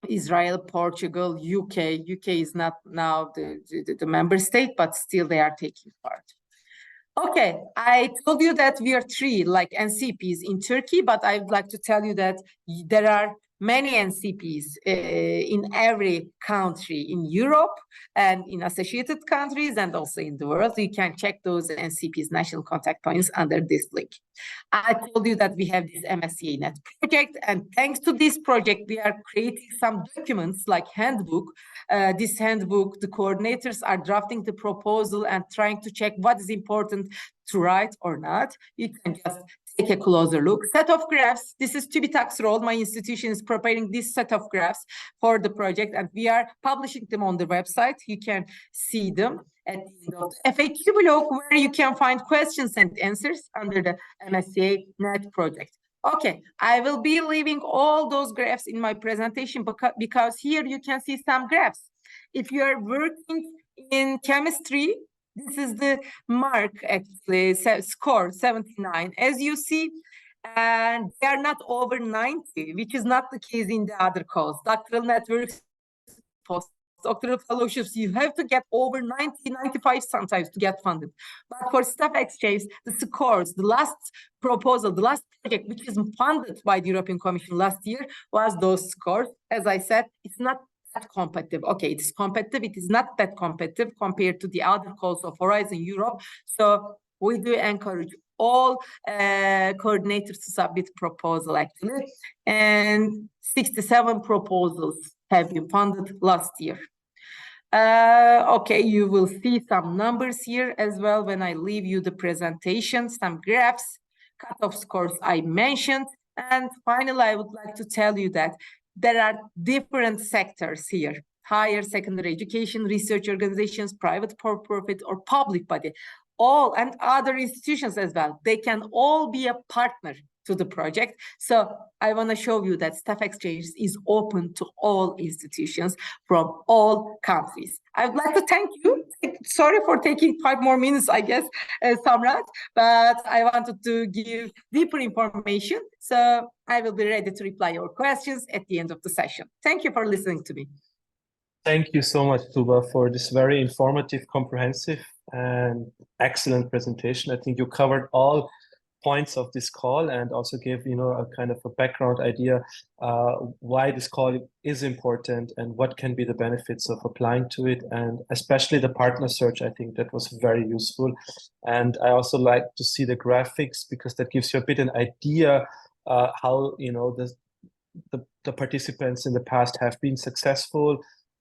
Israel, Portugal, UK. UK is not now the member state, but still they are taking part. Okay, I told you that we are 3 like NCPs in Turkey, but I would like to tell you that there are many NCPs in every country in Europe and in associated countries and also in the world. You can check those NCPs, national contact points, under this link. I told you that we have this MSCA NET project, and thanks to this project, we are creating some documents like handbook. This handbook, the coordinators are drafting the proposal and trying to check what is important to write or not. You can just take a closer look. Set of graphs. This is TÜBİTAK's role. My institution is preparing this set of graphs for the project, and we are publishing them on the website. You can see them at the end of the FAQ block, where you can find questions and answers under the MSCA NET project. Okay, I will be leaving all those graphs in my presentation because here you can see some graphs. If you are working in chemistry, this is the mark, actually, score 79. As you see, and they are not over 90, which is not the case in the other calls. Doctoral networks, postdoctoral fellowships, you have to get over 90, 95 sometimes to get funded. But for staff exchange, the scores, the last proposal, the last project, which is funded by the European Commission last year, was those scores. As I said, it's not that competitive. Okay, it is competitive. It is not that competitive compared to the other calls of Horizon Europe. So we do encourage all coordinators to submit proposal, actually. And 67 proposals have been funded last year. Okay, you will see some numbers here as well when I leave you the presentation, some graphs, cutoff scores I mentioned. And finally, I would like to tell you that there are different sectors here: higher secondary education, research organizations, private for-profit or public body, all and other institutions as well. They can all be a partner to the project. So I want to show you that Staff Exchanges is open to all institutions from all countries. I would like to thank you. Sorry for taking 5 more minutes, I guess, Samrat, but I wanted to give deeper information. So I will be ready to reply your questions at the end of the session. Thank you for listening to me. Thank you so much, Tuba, for this very informative, comprehensive, and excellent presentation. I think you covered all points of this call and also gave, a kind of a background idea why this call is important and what can be the benefits of applying to it, and especially the partner search. I think that was very useful. And I also like to see the graphics because that gives you a bit an idea how, the participants in the past have been successful.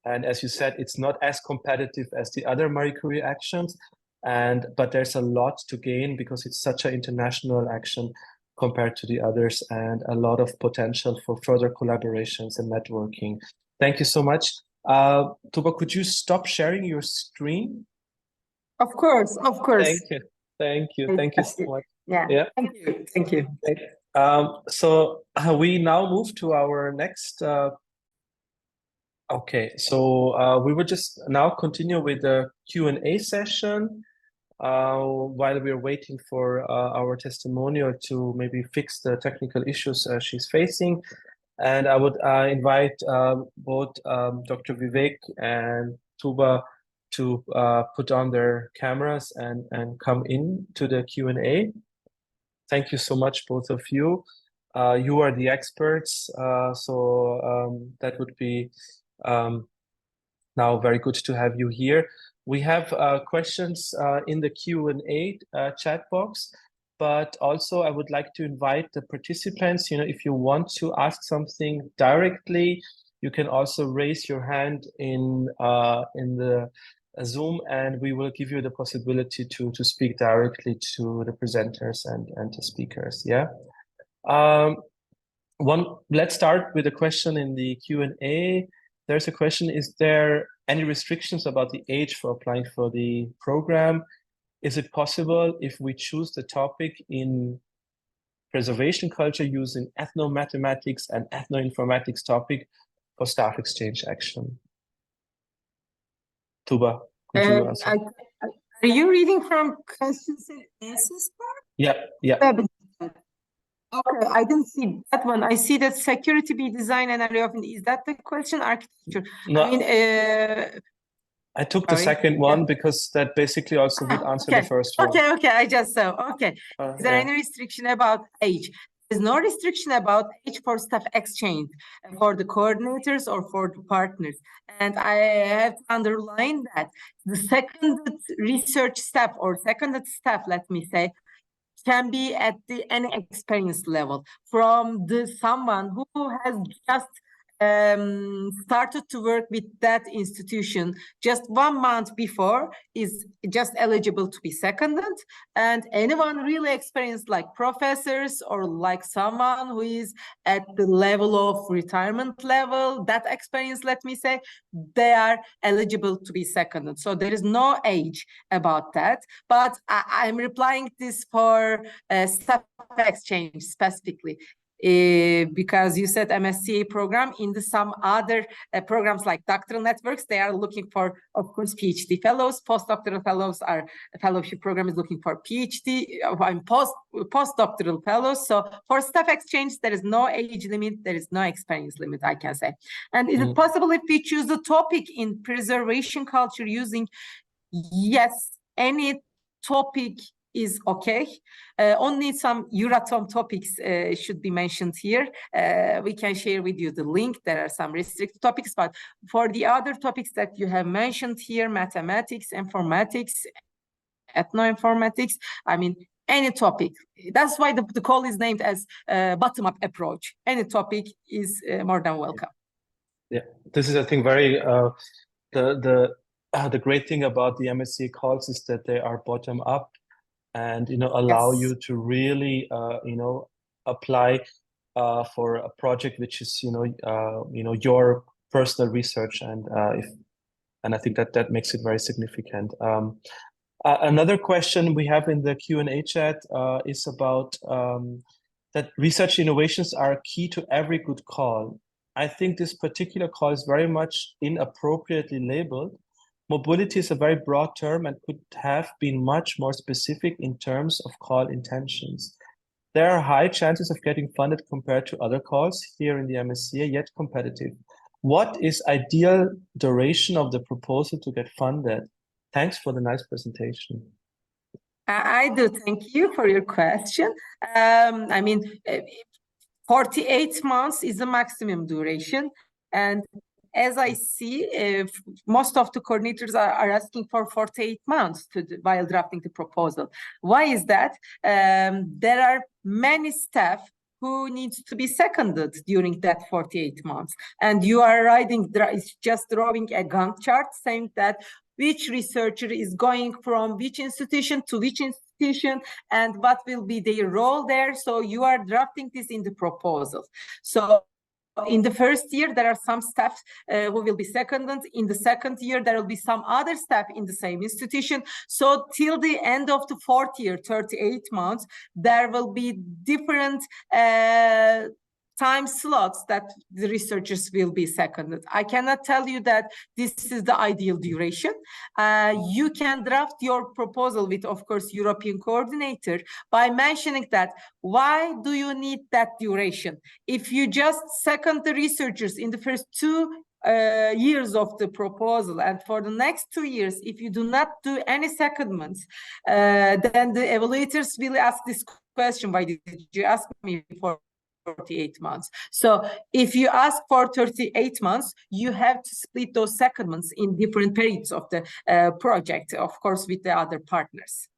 And as you said, it's not as competitive as the other Marie Curie actions, but there's a lot to gain because it's such an international action compared to the others, and a lot of potential for further collaborations and networking. Thank you so much. Tuba, could you stop sharing your screen? Of course, of course. Thank you so much. Yeah. Thank you. So we now move to our next. Okay, so we will just now continue with the Q&A session while we're waiting for our testimonial to maybe fix the technical issues she's facing. And I would invite both Dr. Vivek and Tuba to put on their cameras and come in to the Q&A. Thank you so much, both of you. You are the experts, so that would be now very good to have you here. We have questions in the Q&A chat box, but also I would like to invite the participants, if you want to ask something directly, you can also raise your hand in the Zoom, and we will give you the possibility to speak directly to the presenters and the speakers. Yeah. Let's start with a question in the Q&A. There's a question: is there any restrictions about the age for applying for the program? Is it possible if we choose the topic in preservation culture using ethnomathematics and ethnoinformatics topic for staff exchange action? Tuba, could you answer? Are you reading from questions and answers part? Yeah. Okay, I didn't see that one. I see that security be design and area of, is that the question? Architecture. No. I mean, I took the second one because that basically also would answer the first one. Okay, I just saw. Okay. Is there any restriction about age? There's no restriction about age for staff exchange for the coordinators or for the partners. And I have to underline that the seconded research staff or seconded staff, let me say, can be at any experience level, from someone who has just started to work with that institution just 1 month before is just eligible to be seconded, and anyone really experienced like professors or like someone who is at the level of retirement level, that experience, let me say, they are eligible to be seconded. So there is no age about that, but I'm replying this for staff exchange specifically. Because you said MSCA program, in some other programs like doctoral networks, they are looking for, of course, PhD fellows. Postdoctoral fellows are, a fellowship program is looking for PhD, postdoctoral fellows. So for staff exchange, there is no age limit, there is no experience limit, I can say. And is it possible if we choose the topic in preservation culture using, yes, any topic is okay. Only some Euratom topics should be mentioned here. We can share with you the link. There are some restricted topics, but for the other topics that you have mentioned here, mathematics, informatics, ethnoinformatics, I mean, any topic. That's why the call is named as bottom-up approach. Any topic is more than welcome. Yeah, this is, I think, very the great thing about the MSCA calls is that they are bottom-up, and allow you to really apply for a project which is your personal research, and I think that makes it very significant. Another question we have in the Q&A chat is about that research innovations are key to every good call. I think this particular call is very much inappropriately labeled. Mobility is a very broad term and could have been much more specific in terms of call intentions. There are high chances of getting funded compared to other calls here in the MSCA, yet competitive. What is ideal duration of the proposal to get funded? Thanks for the nice presentation. I do thank you for your question. I mean, 48 months is the maximum duration. And as I see, most of the coordinators are asking for 48 months while drafting the proposal. Why is that? There are many staff who needs to be seconded during that 48 months. And you are just drawing a Gantt chart saying that which researcher is going from which institution to which institution and what will be their role there. So you are drafting this in the proposal. So in the first year, there are some staff who will be seconded. In the second year, there will be some other staff in the same institution. So till the end of the fourth year, 38 months, there will be different time slots that the researchers will be seconded. I cannot tell you that this is the ideal duration. You can draft your proposal with, of course, European coordinator by mentioning that why do you need that duration? If you just second the researchers in the first 2 years of the proposal, and for the next 2 years, if you do not do any secondments, then the evaluators will ask this question: why did you ask me for 48 months? So if you ask for 38 months, you have to split those secondments in different periods of the project, of course, with the other partners.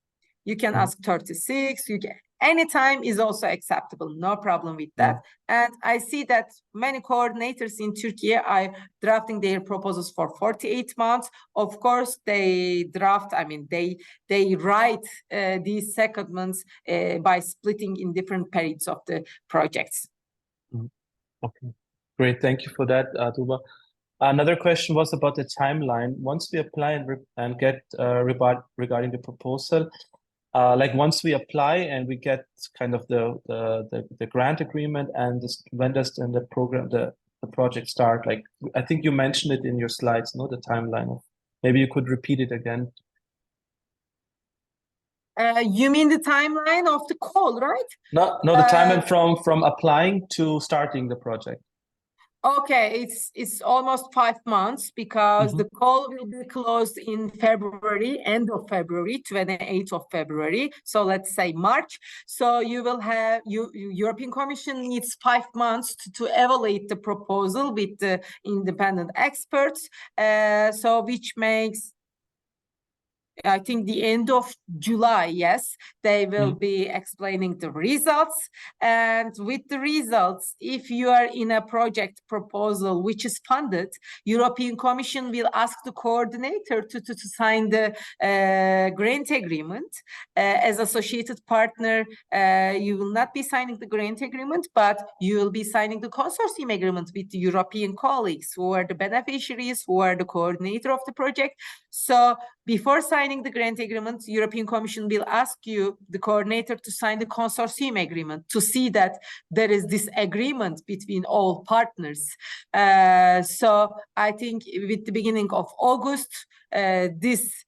You can ask 36, you can, any time is also acceptable, no problem with that. And I see that many coordinators in Turkey are drafting their proposals for 48 months. Of course, they draft, I mean, they write these secondments by splitting in different periods of the projects. Okay, great. Thank you for that, Tuba. Another question was about the timeline. Once we apply and get regarding the proposal, like once we apply and we get kind of the grant agreement and when does then the program, the project start? Like, I think you mentioned it in your slides, no, the timeline. Maybe you could repeat it again. You mean the timeline of the call, right? No, the timeline from applying to starting the project. Okay, it's almost 5 months because the call will be closed in February, end of February, 28th of February. So let's say March. So you will have, European Commission needs 5 months to evaluate the proposal with the independent experts. So which makes, I think, the end of July, yes, they will be explaining the results. And with the results, if you are in a project proposal which is funded, European Commission will ask the coordinator to sign the grant agreement. As associated partner, you will not be signing the grant agreement, but you will be signing the consortium agreement with the European colleagues who are the beneficiaries, who are the coordinator of the project. So before signing the grant agreement, European Commission will ask you, the coordinator, to sign the consortium agreement to see that there is this agreement between all partners. So I think with the beginning of August, this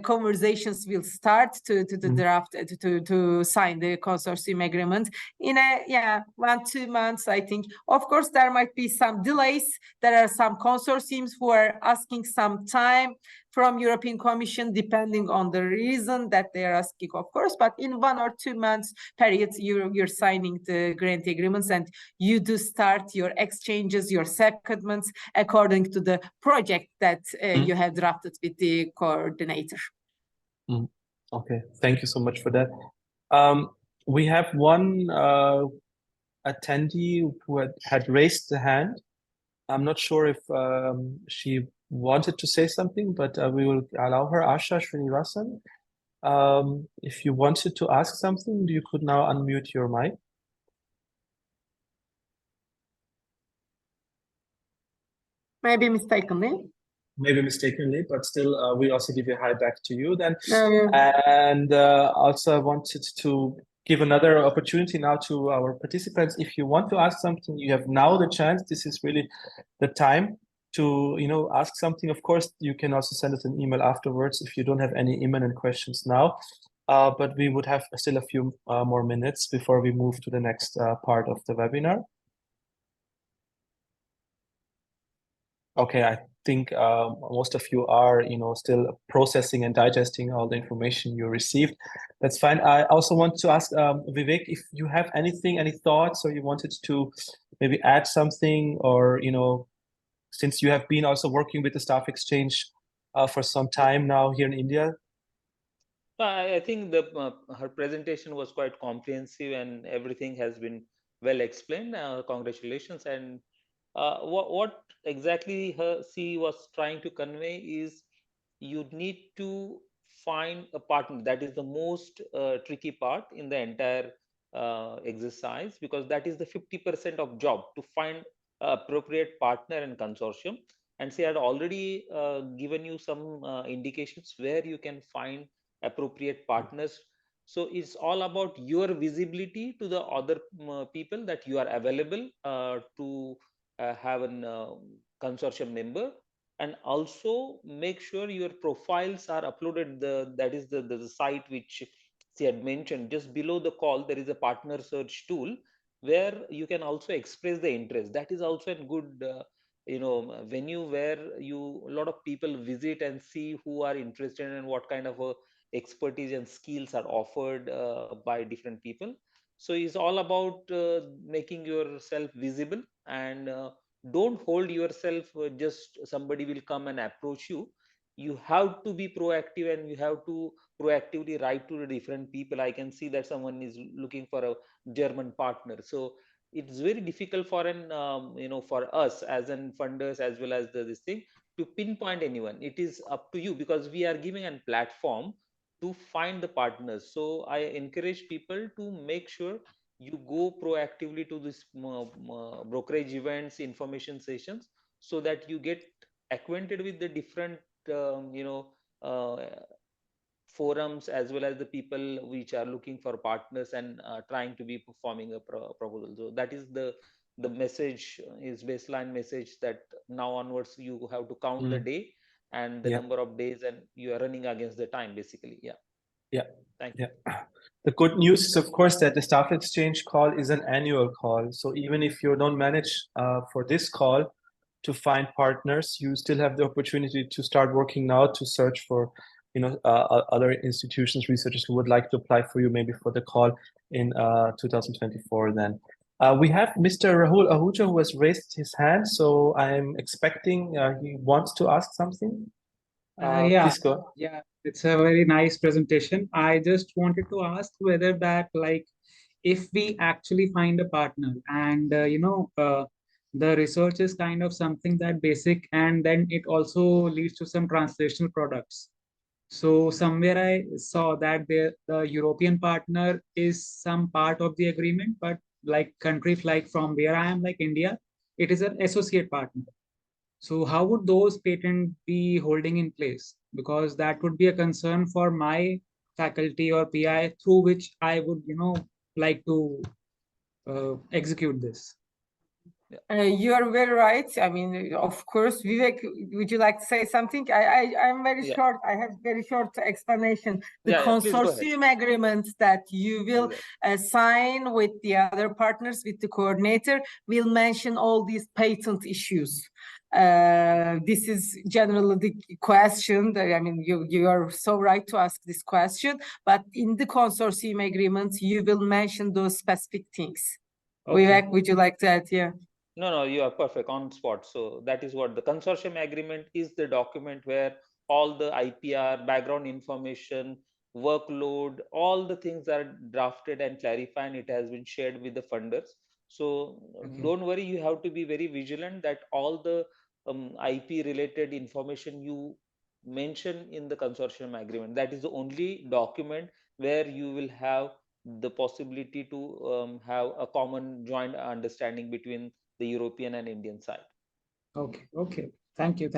conversations will start to draft, to sign the consortium agreement in 1-2 months, I think. Of course, there might be some delays. There are some consortiums who are asking some time from European Commission, depending on the reason that they are asking, of course, but in 1 or 2 months periods, you're signing the grant agreements and you do start your exchanges, your secondments according to the project that you have drafted with the coordinator. Okay, thank you so much for that. We have one attendee who had raised the hand. I'm not sure if she wanted to say something, but we will allow her. Asha Srinivasan, if you wanted to ask something, you could now unmute your mic. Maybe mistakenly. Maybe mistakenly, but still, we also give a hi back to you then. And also I wanted to give another opportunity now to our participants. If you want to ask something, you have now the chance. This is really the time to, ask something. Of course, you can also send us an email afterwards if you don't have any imminent questions now. But we would have still a few more minutes before we move to the next part of the webinar. Okay, I think most of you are, still processing and digesting all the information you received. That's fine. I also want to ask Vivek if you have anything, any thoughts, or you wanted to maybe add something, or since you have been also working with the Staff Exchange for some time now here in India. I think her presentation was quite comprehensive and everything has been well explained. Congratulations. And what exactly she was trying to convey is you need to find a partner. That is the most tricky part in the entire exercise, because that is the 50% of job, to find appropriate partner and consortium. And she had already given you some indications where you can find appropriate partners. So it's all about your visibility to the other people, that you are available to have a consortium member, and also make sure your profiles are uploaded. That is the site which she had mentioned. Just below the call, there is a partner search tool where you can also express the interest. That is also a good venue where a lot of people visit and see who are interested and what kind of a expertise and skills are offered by different people. So it's all about making yourself visible, and don't hold yourself just somebody will come and approach you. You have to be proactive, and you have to proactively write to the different people. I can see that someone is looking for a German partner, so it's very difficult for for us as an funders, as well as this thing, to pinpoint anyone. It is up to you, because we are giving a platform to find the partners. So I encourage people to make sure you go proactively to this brokerage events, information sessions, so that you get acquainted with the different uh, forums, as well as the people which are looking for partners and trying to be performing a proposal. So that is the message, is baseline message, that now onwards you have to count the day and the number of days, and you are running against the time, basically. Yeah. Thank you. The good news is, of course, that the Staff Exchange call is an annual call. So even if you don't manage for this call to find partners, you still have the opportunity to start working now to search for, other institutions, researchers who would like to apply for you, maybe for the call in 2024 then. We have Mr. Rahul Ahuja, who has raised his hand. So I'm expecting he wants to ask something. Please go. Yeah, it's a very nice presentation. I just wanted to ask whether that, if we actually find a partner and, the research is kind of something that basic, and then it also leads to some translational products. So somewhere I saw that the European partner is some part of the agreement, but like countries like from where I am, like India, it is an associate partner. So how would those patents be holding in place? Because that would be a concern for my faculty or PI, through which I would, like to execute this. You are very right. I mean, of course, Vivek, would you like to say something? I'm very short. I have very short explanation. The consortium agreement that you will sign with the other partners, with the coordinator, will mention all these patent issues. This is generally the question that, I mean, you are so right to ask this question, but in the consortium agreement, you will mention those specific things. Okay. Vivek, would you like to add? Yeah. No, you are perfect, on spot. So that is what the consortium agreement is, the document where all the IPR, background information, workload, all the things are drafted and clarified. It has been shared with the funders. So don't worry, you have to be very vigilant that all the IP related information you mention in the consortium agreement. That is the only document where you will have the possibility to have a common joint understanding between the European and Indian side. Okay. Thank you.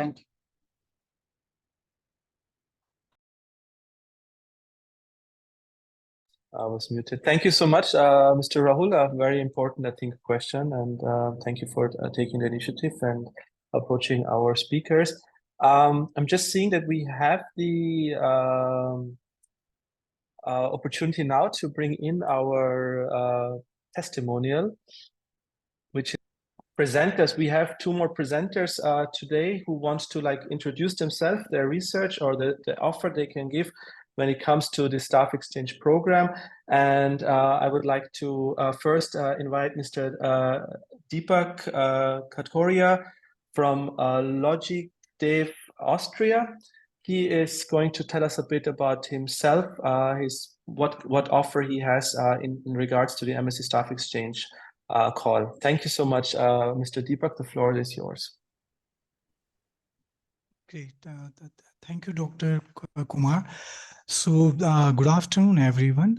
was muted. Thank you so much, Mr. Rahul. A very important, I think, question, and thank you for taking the initiative and approaching our speakers. I'm just seeing that we have the opportunity now to bring in our testimonial, which is presenters. We have two more presenters today who wants to introduce themselves, their research, or the offer they can give when it comes to the Staff Exchange program. And I would like to first invite Mr. Deepak Katoria from LogicDev Austria. He is going to tell us a bit about himself, what offer he has in regards to the MSCA Staff Exchange call. Thank you so much, Mr. Deepak. The floor is yours. Great. Thank you, Dr. Kumar. So, good afternoon, everyone.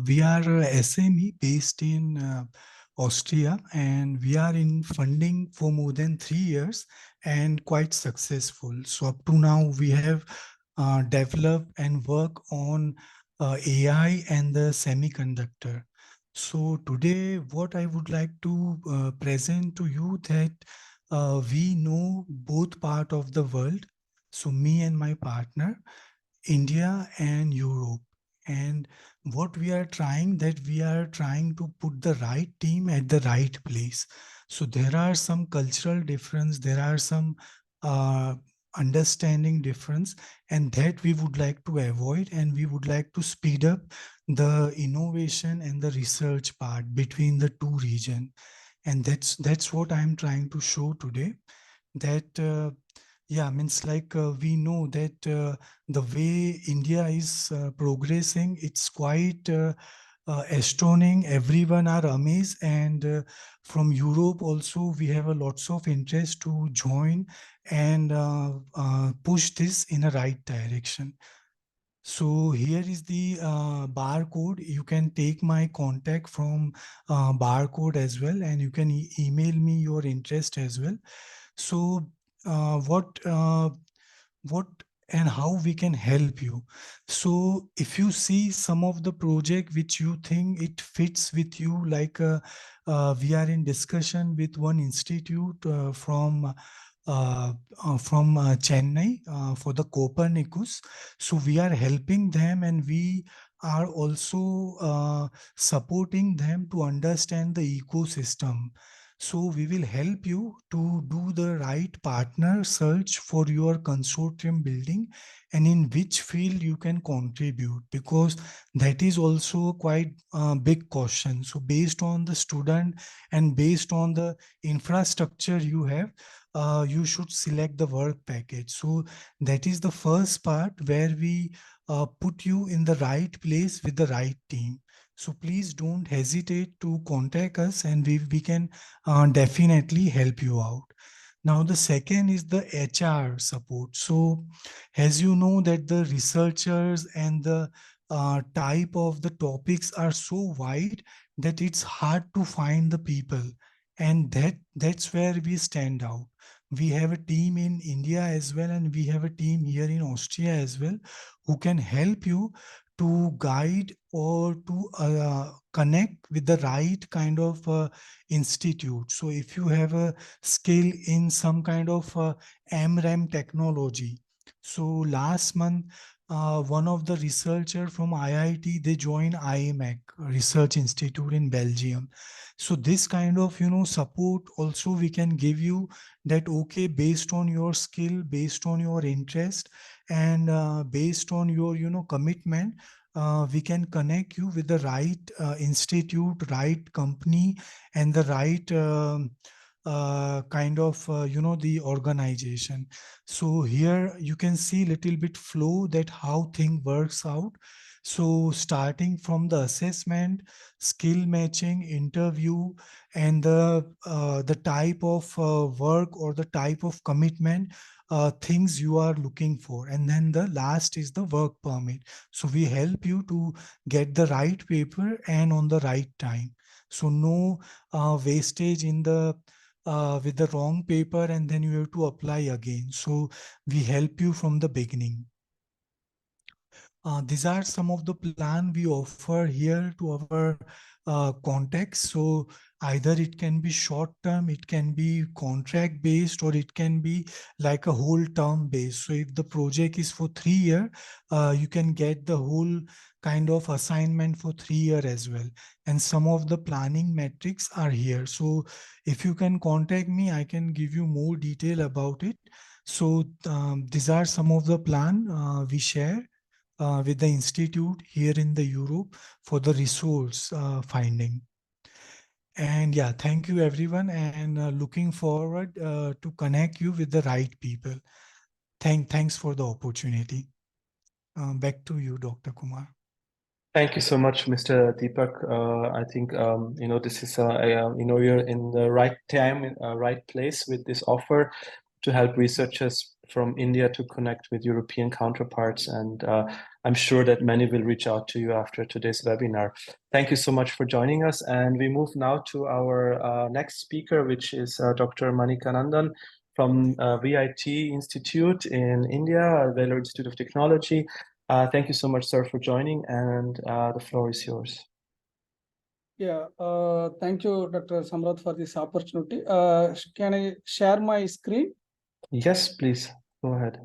We are a SME based in Austria, and we are in funding for more than 3 years and quite successful. So, up to now, we have developed and work on AI and the semiconductor. So, today, what I would like to present to you that we know both part of the world. So me and my partner, India and Europe. And what we are trying to put the right team at the right place. So there are some cultural difference, there are some understanding difference, and that we would like to avoid, and we would like to speed up the innovation and the research part between the two regions. And that's what I'm trying to show today, that yeah, means we know that the way India is progressing, it's quite astonishing. Everyone are amazed, and from Europe also we have a lots of interest to join and push this in a right direction. So here is the barcode. You can take my contact from barcode as well, and you can email me your interest as well. So what and how we can help you. So if you see some of the project which you think it fits with you, we are in discussion with one institute from Chennai for the Copernicus. So we are helping them, and we are also supporting them to understand the ecosystem. So we will help you to do the right partner search for your consortium building and in which field you can contribute, because that is also quite a big question. So based on the student and based on the infrastructure you have, you should select the work package. So that is the first part where we put you in the right place with the right team. So please don't hesitate to contact us, and we can definitely help you out. Now, the second is the HR support. So as you know that the researchers and the type of the topics are so wide that it's hard to find the people. And that's where we stand out. We have a team in India as well, and we have a team here in Austria as well, who can help you to guide or to connect with the right kind of institute. So if you have a skill in some kind of MRAM technology. So last month, one of the researcher from IIT, they joined IMEC Research Institute in Belgium. So this kind of, support also we can give you, that, okay, based on your skill, based on your interest, and based on your, commitment, we can connect you with the right institute, right company, and the right the organization. So here you can see little bit flow that how thing works out. So starting from the assessment, skill matching, interview, and the type of work or the type of commitment things you are looking for. And then the last is the work permit. So we help you to get the right paper and on the right time. So no wastage in the with the wrong paper and then you have to apply again. So we help you from the beginning. These are some of the plan we offer here to our contacts. So either it can be short term, it can be contract based, or it can be like a whole term based. So if the project is for 3 years, you can get the whole kind of assignment for 3 years as well. And some of the planning metrics are here. So if you can contact me, I can give you more detail about it. So these are some of the plan we share with the institute here in the Europe for the resource finding. And yeah, thank you everyone, and looking forward to connect you with the right people. Thanks for the opportunity. Back to you, Dr. Kumar. Thank you so much, Mr. Deepak. I think this is you're in the right time, right place with this offer to help researchers from India to connect with European counterparts, and I'm sure that many will reach out to you after today's webinar. Thank you so much for joining us, and we move now to our next speaker, which is Dr. Manikanandan from VIT Institute in India, Vellore Institute of Technology. Thank you so much, sir, for joining, and the floor is yours. Yeah, thank you, Dr. Samrat, for this opportunity. Can I share my screen? Yes, please, go ahead.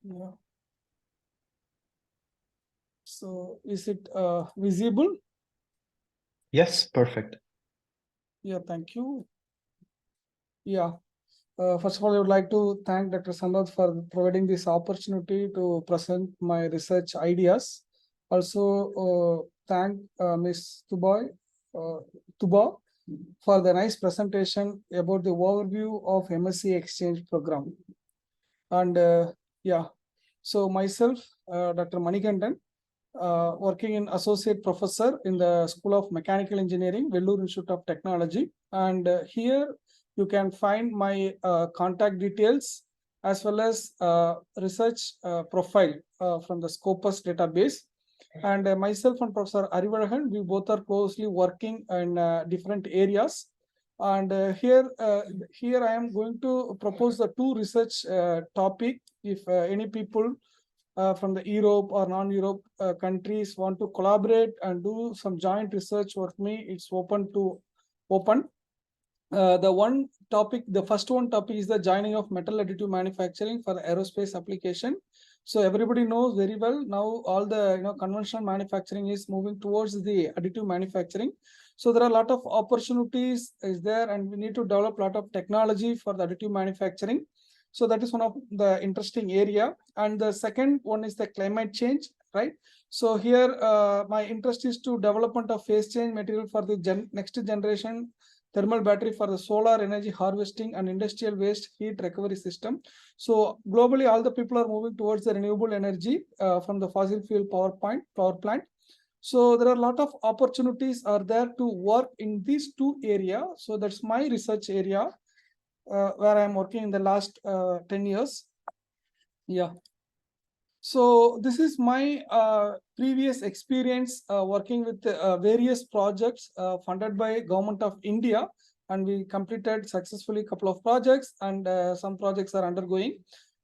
Yeah. So, is it visible? Yes, perfect. Yeah, thank you. Yeah. First of all, I would like to thank Dr. Samrat for providing this opportunity to present my research ideas. Also, thank Ms. Tuba for the nice presentation about the overview of MSCA Exchange program. And yeah, so myself, Dr. Manikandan, working in associate professor in the School of Mechanical Engineering, Vellore Institute of Technology. And here you can find my contact details as well as research profile from the Scopus database. And myself and Professor Arivarahan, we both are closely working in different areas. And here I am going to propose the two research topic. If any people from the Europe or non-Europe countries want to collaborate and do some joint research with me, it's open. The first one topic is the joining of metal additive manufacturing for aerospace application. So everybody knows very well now all the conventional manufacturing is moving towards the additive manufacturing. So there are a lot of opportunities is there, and we need to develop a lot of technology for the additive manufacturing. So that is one of the interesting area. And the second one is the climate change, right? So here my interest is to development of phase change material for the next generation thermal battery for the solar energy harvesting and industrial waste heat recovery system. So globally, all the people are moving towards the renewable energy from the fossil fuel power plant. So there are a lot of opportunities are there to work in these two areas. So that's my research area where I'm working in the last 10 years. Yeah. So this is my previous experience working with various projects funded by Government of India, and we completed successfully a couple of projects, and some projects are undergoing.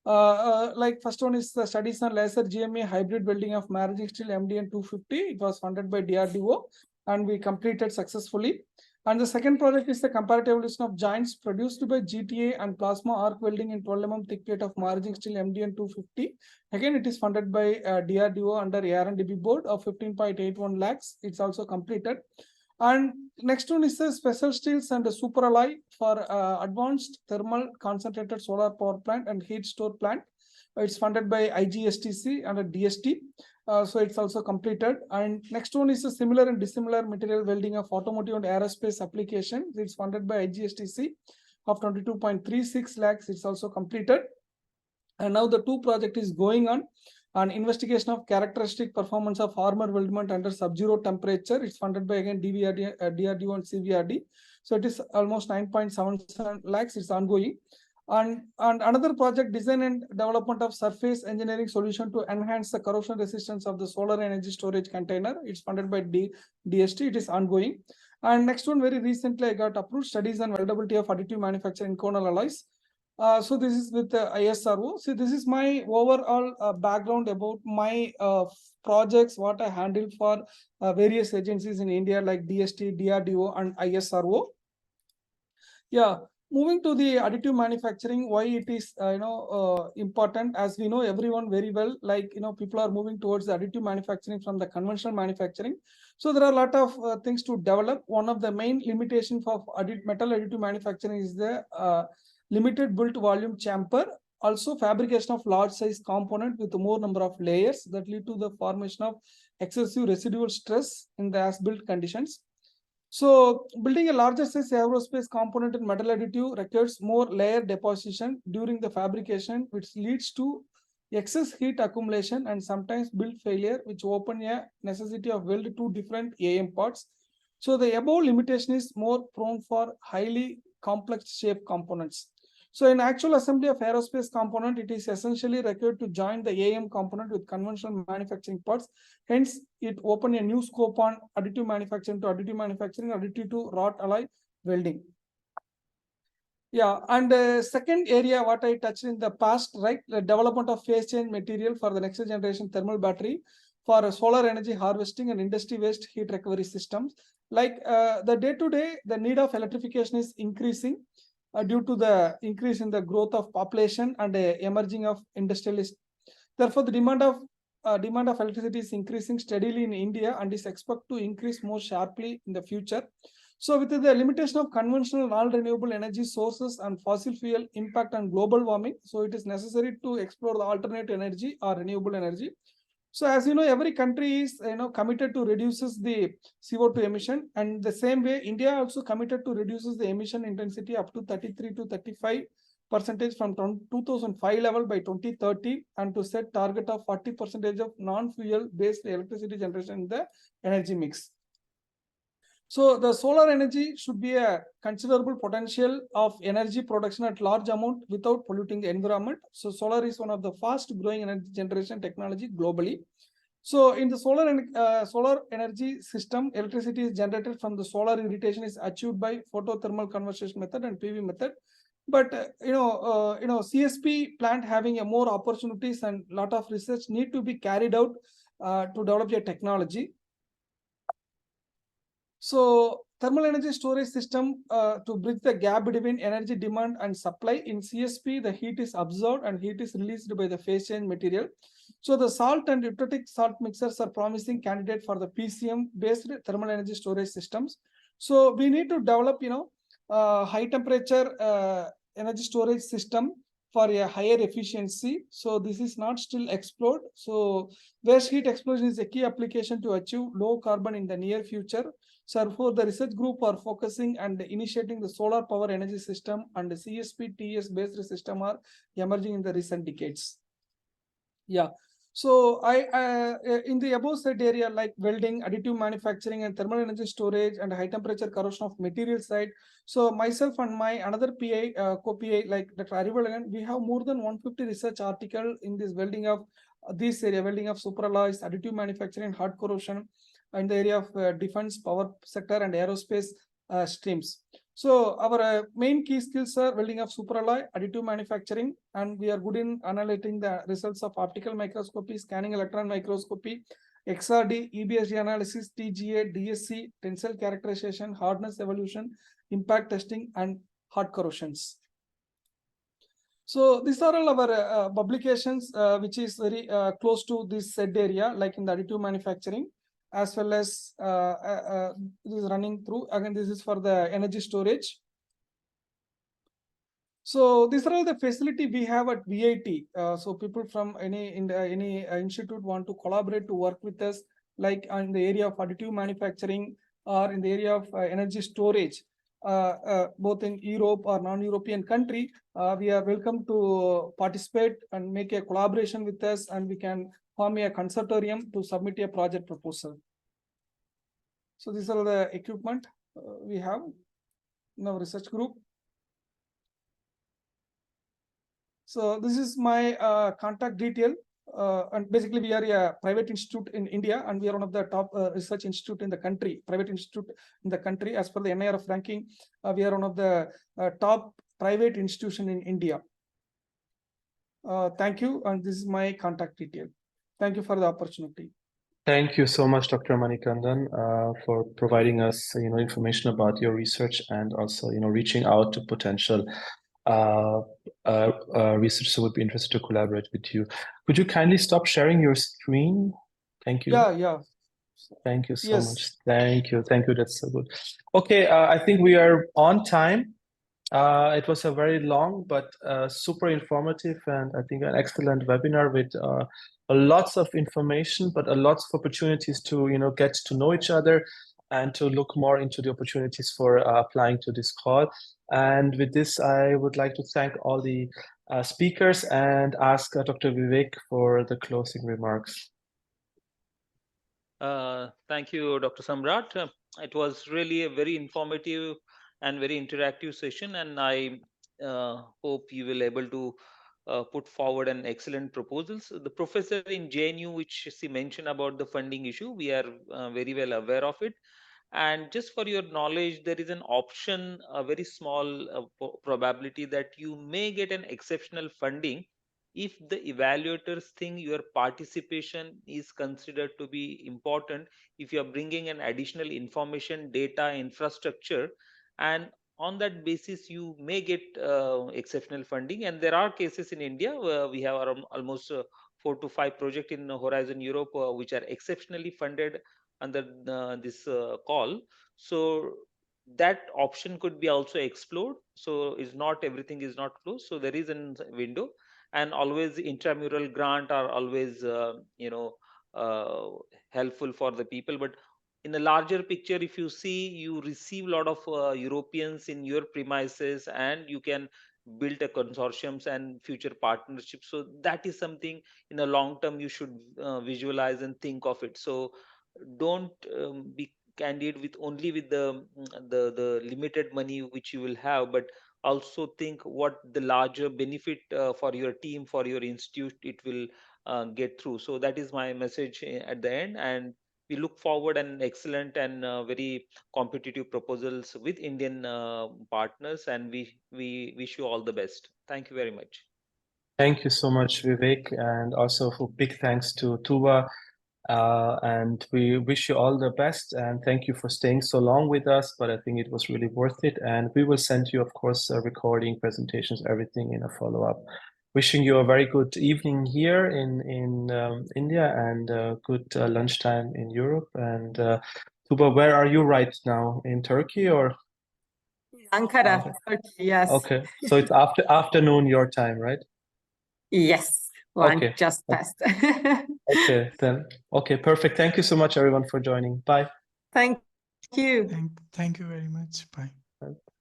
Like first one is the studies on laser GMA hybrid welding of margin steel MDN 250. It was funded by DRDO, and we completed successfully. And the second project is the comparative evolution of joints produced by GTA and plasma arc welding in 12 mm thick plate of margin steel MDN 250. Again, it is funded by DRDO under AR&DB board of 15.81 lakhs. It's also completed. And next one is the special steels and the super alloy for advanced thermal concentrated solar power plant and heat store plant. It's funded by IGSTC under DST. So it's also completed. And next one is a similar and dissimilar material welding of automotive and aerospace application. It's funded by IGSTC of 22.36 lakhs. It's also completed. And now the two project is going on investigation of characteristic performance of armor weldment under sub-zero temperature. It's funded by again DRDO and CVRD. So it is almost 9.77 lakhs. It's ongoing. And another project, design and development of surface engineering solution to enhance the corrosion resistance of the solar energy storage container. It's funded by DST. It is ongoing. And next one, very recently I got approved studies on weldability of additive manufacturing conal alloys. So this is with ISRO. So this is my overall background about my projects, what I handled for various agencies in India like DST, DRDO, and ISRO. Yeah, moving to the additive manufacturing, why it is important, as we know everyone very well, like people are moving towards the additive manufacturing from the conventional manufacturing. So there are a lot of things to develop. One of the main limitations of metal additive manufacturing is the limited built volume chamber. Also fabrication of large size component with more number of layers that lead to the formation of excessive residual stress in the as built conditions. So building a larger size aerospace component in metal additive requires more layer deposition during the fabrication, which leads to excess heat accumulation and sometimes build failure, which open a necessity of weld two different AM parts. So the above limitation is more prone for highly complex shape components. So in actual assembly of aerospace component, it is essentially required to join the AM component with conventional manufacturing parts. Hence, it opened a new scope on additive manufacturing additive to wrought alloy welding. Yeah, and second area what I touched in the past, right, the development of phase change material for the next generation thermal battery for solar energy harvesting and industry waste heat recovery systems. Like the day-to-day, the need of electrification is increasing due to the increase in the growth of population and emerging of industrialists. Therefore, the demand of electricity is increasing steadily in India and is expected to increase more sharply in the future. So with the limitation of conventional non-renewable energy sources and fossil fuel impact on global warming, so it is necessary to explore the alternate energy or renewable energy. So as you know, every country is committed to reduces the CO2 emission, and the same way India also committed to reduces the emission intensity up to 33 to 35% from 2005 level by 2030, and to set target of 40% of non-fuel based electricity generation in the energy mix. So the solar energy should be a considerable potential of energy production at large amount without polluting the environment. So solar is one of the fast growing energy generation technology globally. So in the solar energy system, electricity is generated from the solar irradiation is achieved by photothermal conversion method and PV method. But CSP plant having a more opportunities and lot of research need to be carried out to develop a technology. So thermal energy storage system to bridge the gap between energy demand and supply. In CSP, the heat is absorbed and heat is released by the phase change material. So the salt and eutectic salt mixers are promising candidate for the PCM based thermal energy storage systems. So we need to develop, high temperature energy storage system for a higher efficiency. So this is not still explored. So waste heat explosion is a key application to achieve low carbon in the near future. So therefore, the research group are focusing and initiating the solar power energy system, and the CSP TS based system are emerging in the recent decades. Yeah. So I in the above said area like welding, additive manufacturing, and thermal energy storage and high temperature corrosion of material side. So myself and my another PI, co-PI like Dr. Arivalan, we have more than 150 research article in this welding of this area, welding of superalloys, additive manufacturing, hard corrosion, in the area of defense, power sector, and aerospace streams. So our main key skills are welding of superalloy, additive manufacturing, and we are good in analyzing the results of optical microscopy, scanning electron microscopy, XRD, EBSD analysis, TGA, DSC, tensile characterization, hardness evolution, impact testing, and hard corrosions. So these are all our publications which is very close to this said area, like in the additive manufacturing, as well as this is running through. Again, this is for the energy storage. So these are all the facility we have at VIT. So people from any institute want to collaborate to work with us, like in the area of additive manufacturing or in the area of energy storage. Both in Europe or non-European country, we are welcome to participate and make a collaboration with us, and we can form a consortium to submit a project proposal. So these are the equipment we have in our research group. So this is my contact detail. And basically we are a private institute in India, and we are one of the top research institute in the country, private institute in the country. As per the NIRF ranking, we are one of the top private institution in India. Thank you, and this is my contact detail. Thank you for the opportunity. Thank you so much, Dr. Manikandan, for providing us, information about your research and also, reaching out to potential researchers who would be interested to collaborate with you. Could you kindly stop sharing your screen? Thank you. Yeah. Thank you so Yes. much. Thank you. That's so good. Okay, I think we are on time. It was a very long but super informative and I think an excellent webinar with lots of information, but lots of opportunities to get to know each other and to look more into the opportunities for applying to this call. And with this, I would like to thank all the speakers and ask Dr. Vivek for the closing remarks. Thank you, Dr. Samrat. It was really a very informative and very interactive session, and I hope you will able to put forward an excellent proposals. The professor in JNU, which she mentioned about the funding issue, we are very well aware of it. And just for your knowledge, there is an option, a very small probability that you may get an exceptional funding if the evaluators think your participation is considered to be important, if you are bringing an additional information, data, infrastructure, and on that basis you may get exceptional funding. And there are cases in India where we have around almost 4 to 5 projects in Horizon Europe which are exceptionally funded under this call. So that option could be also explored. So is not everything is not closed, so there is a window. And always intramural grant are always helpful for the people. But in a larger picture, if you see, you receive a lot of Europeans in your premises and you can build a consortiums and future partnerships. So that is something in a long term you should visualize and think of it. So don't be candid with only with the limited money which you will have, but also think what the larger benefit for your team, for your institute it will get through. So that is my message at the end, and we look forward an excellent and very competitive proposals with Indian partners, and we wish you all the best. Thank you very much. Thank you so much, Vivek, and also for big thanks to Tuba. And we wish you all the best and thank you for staying so long with us, but I think it was really worth it. And we will send you, of course, recording, presentations, everything in a follow-up. Wishing you a very good evening here in India and good lunchtime in Europe. And Tuba, where are you right now? In Turkey or? Ankara, Turkey, yes. Okay, so it's afternoon your time, right? Yes, lunch Okay. just passed. Okay, then. Okay, perfect. Thank you so much, everyone, for joining. Bye. Thank you. Thank you very much. Bye. Bye.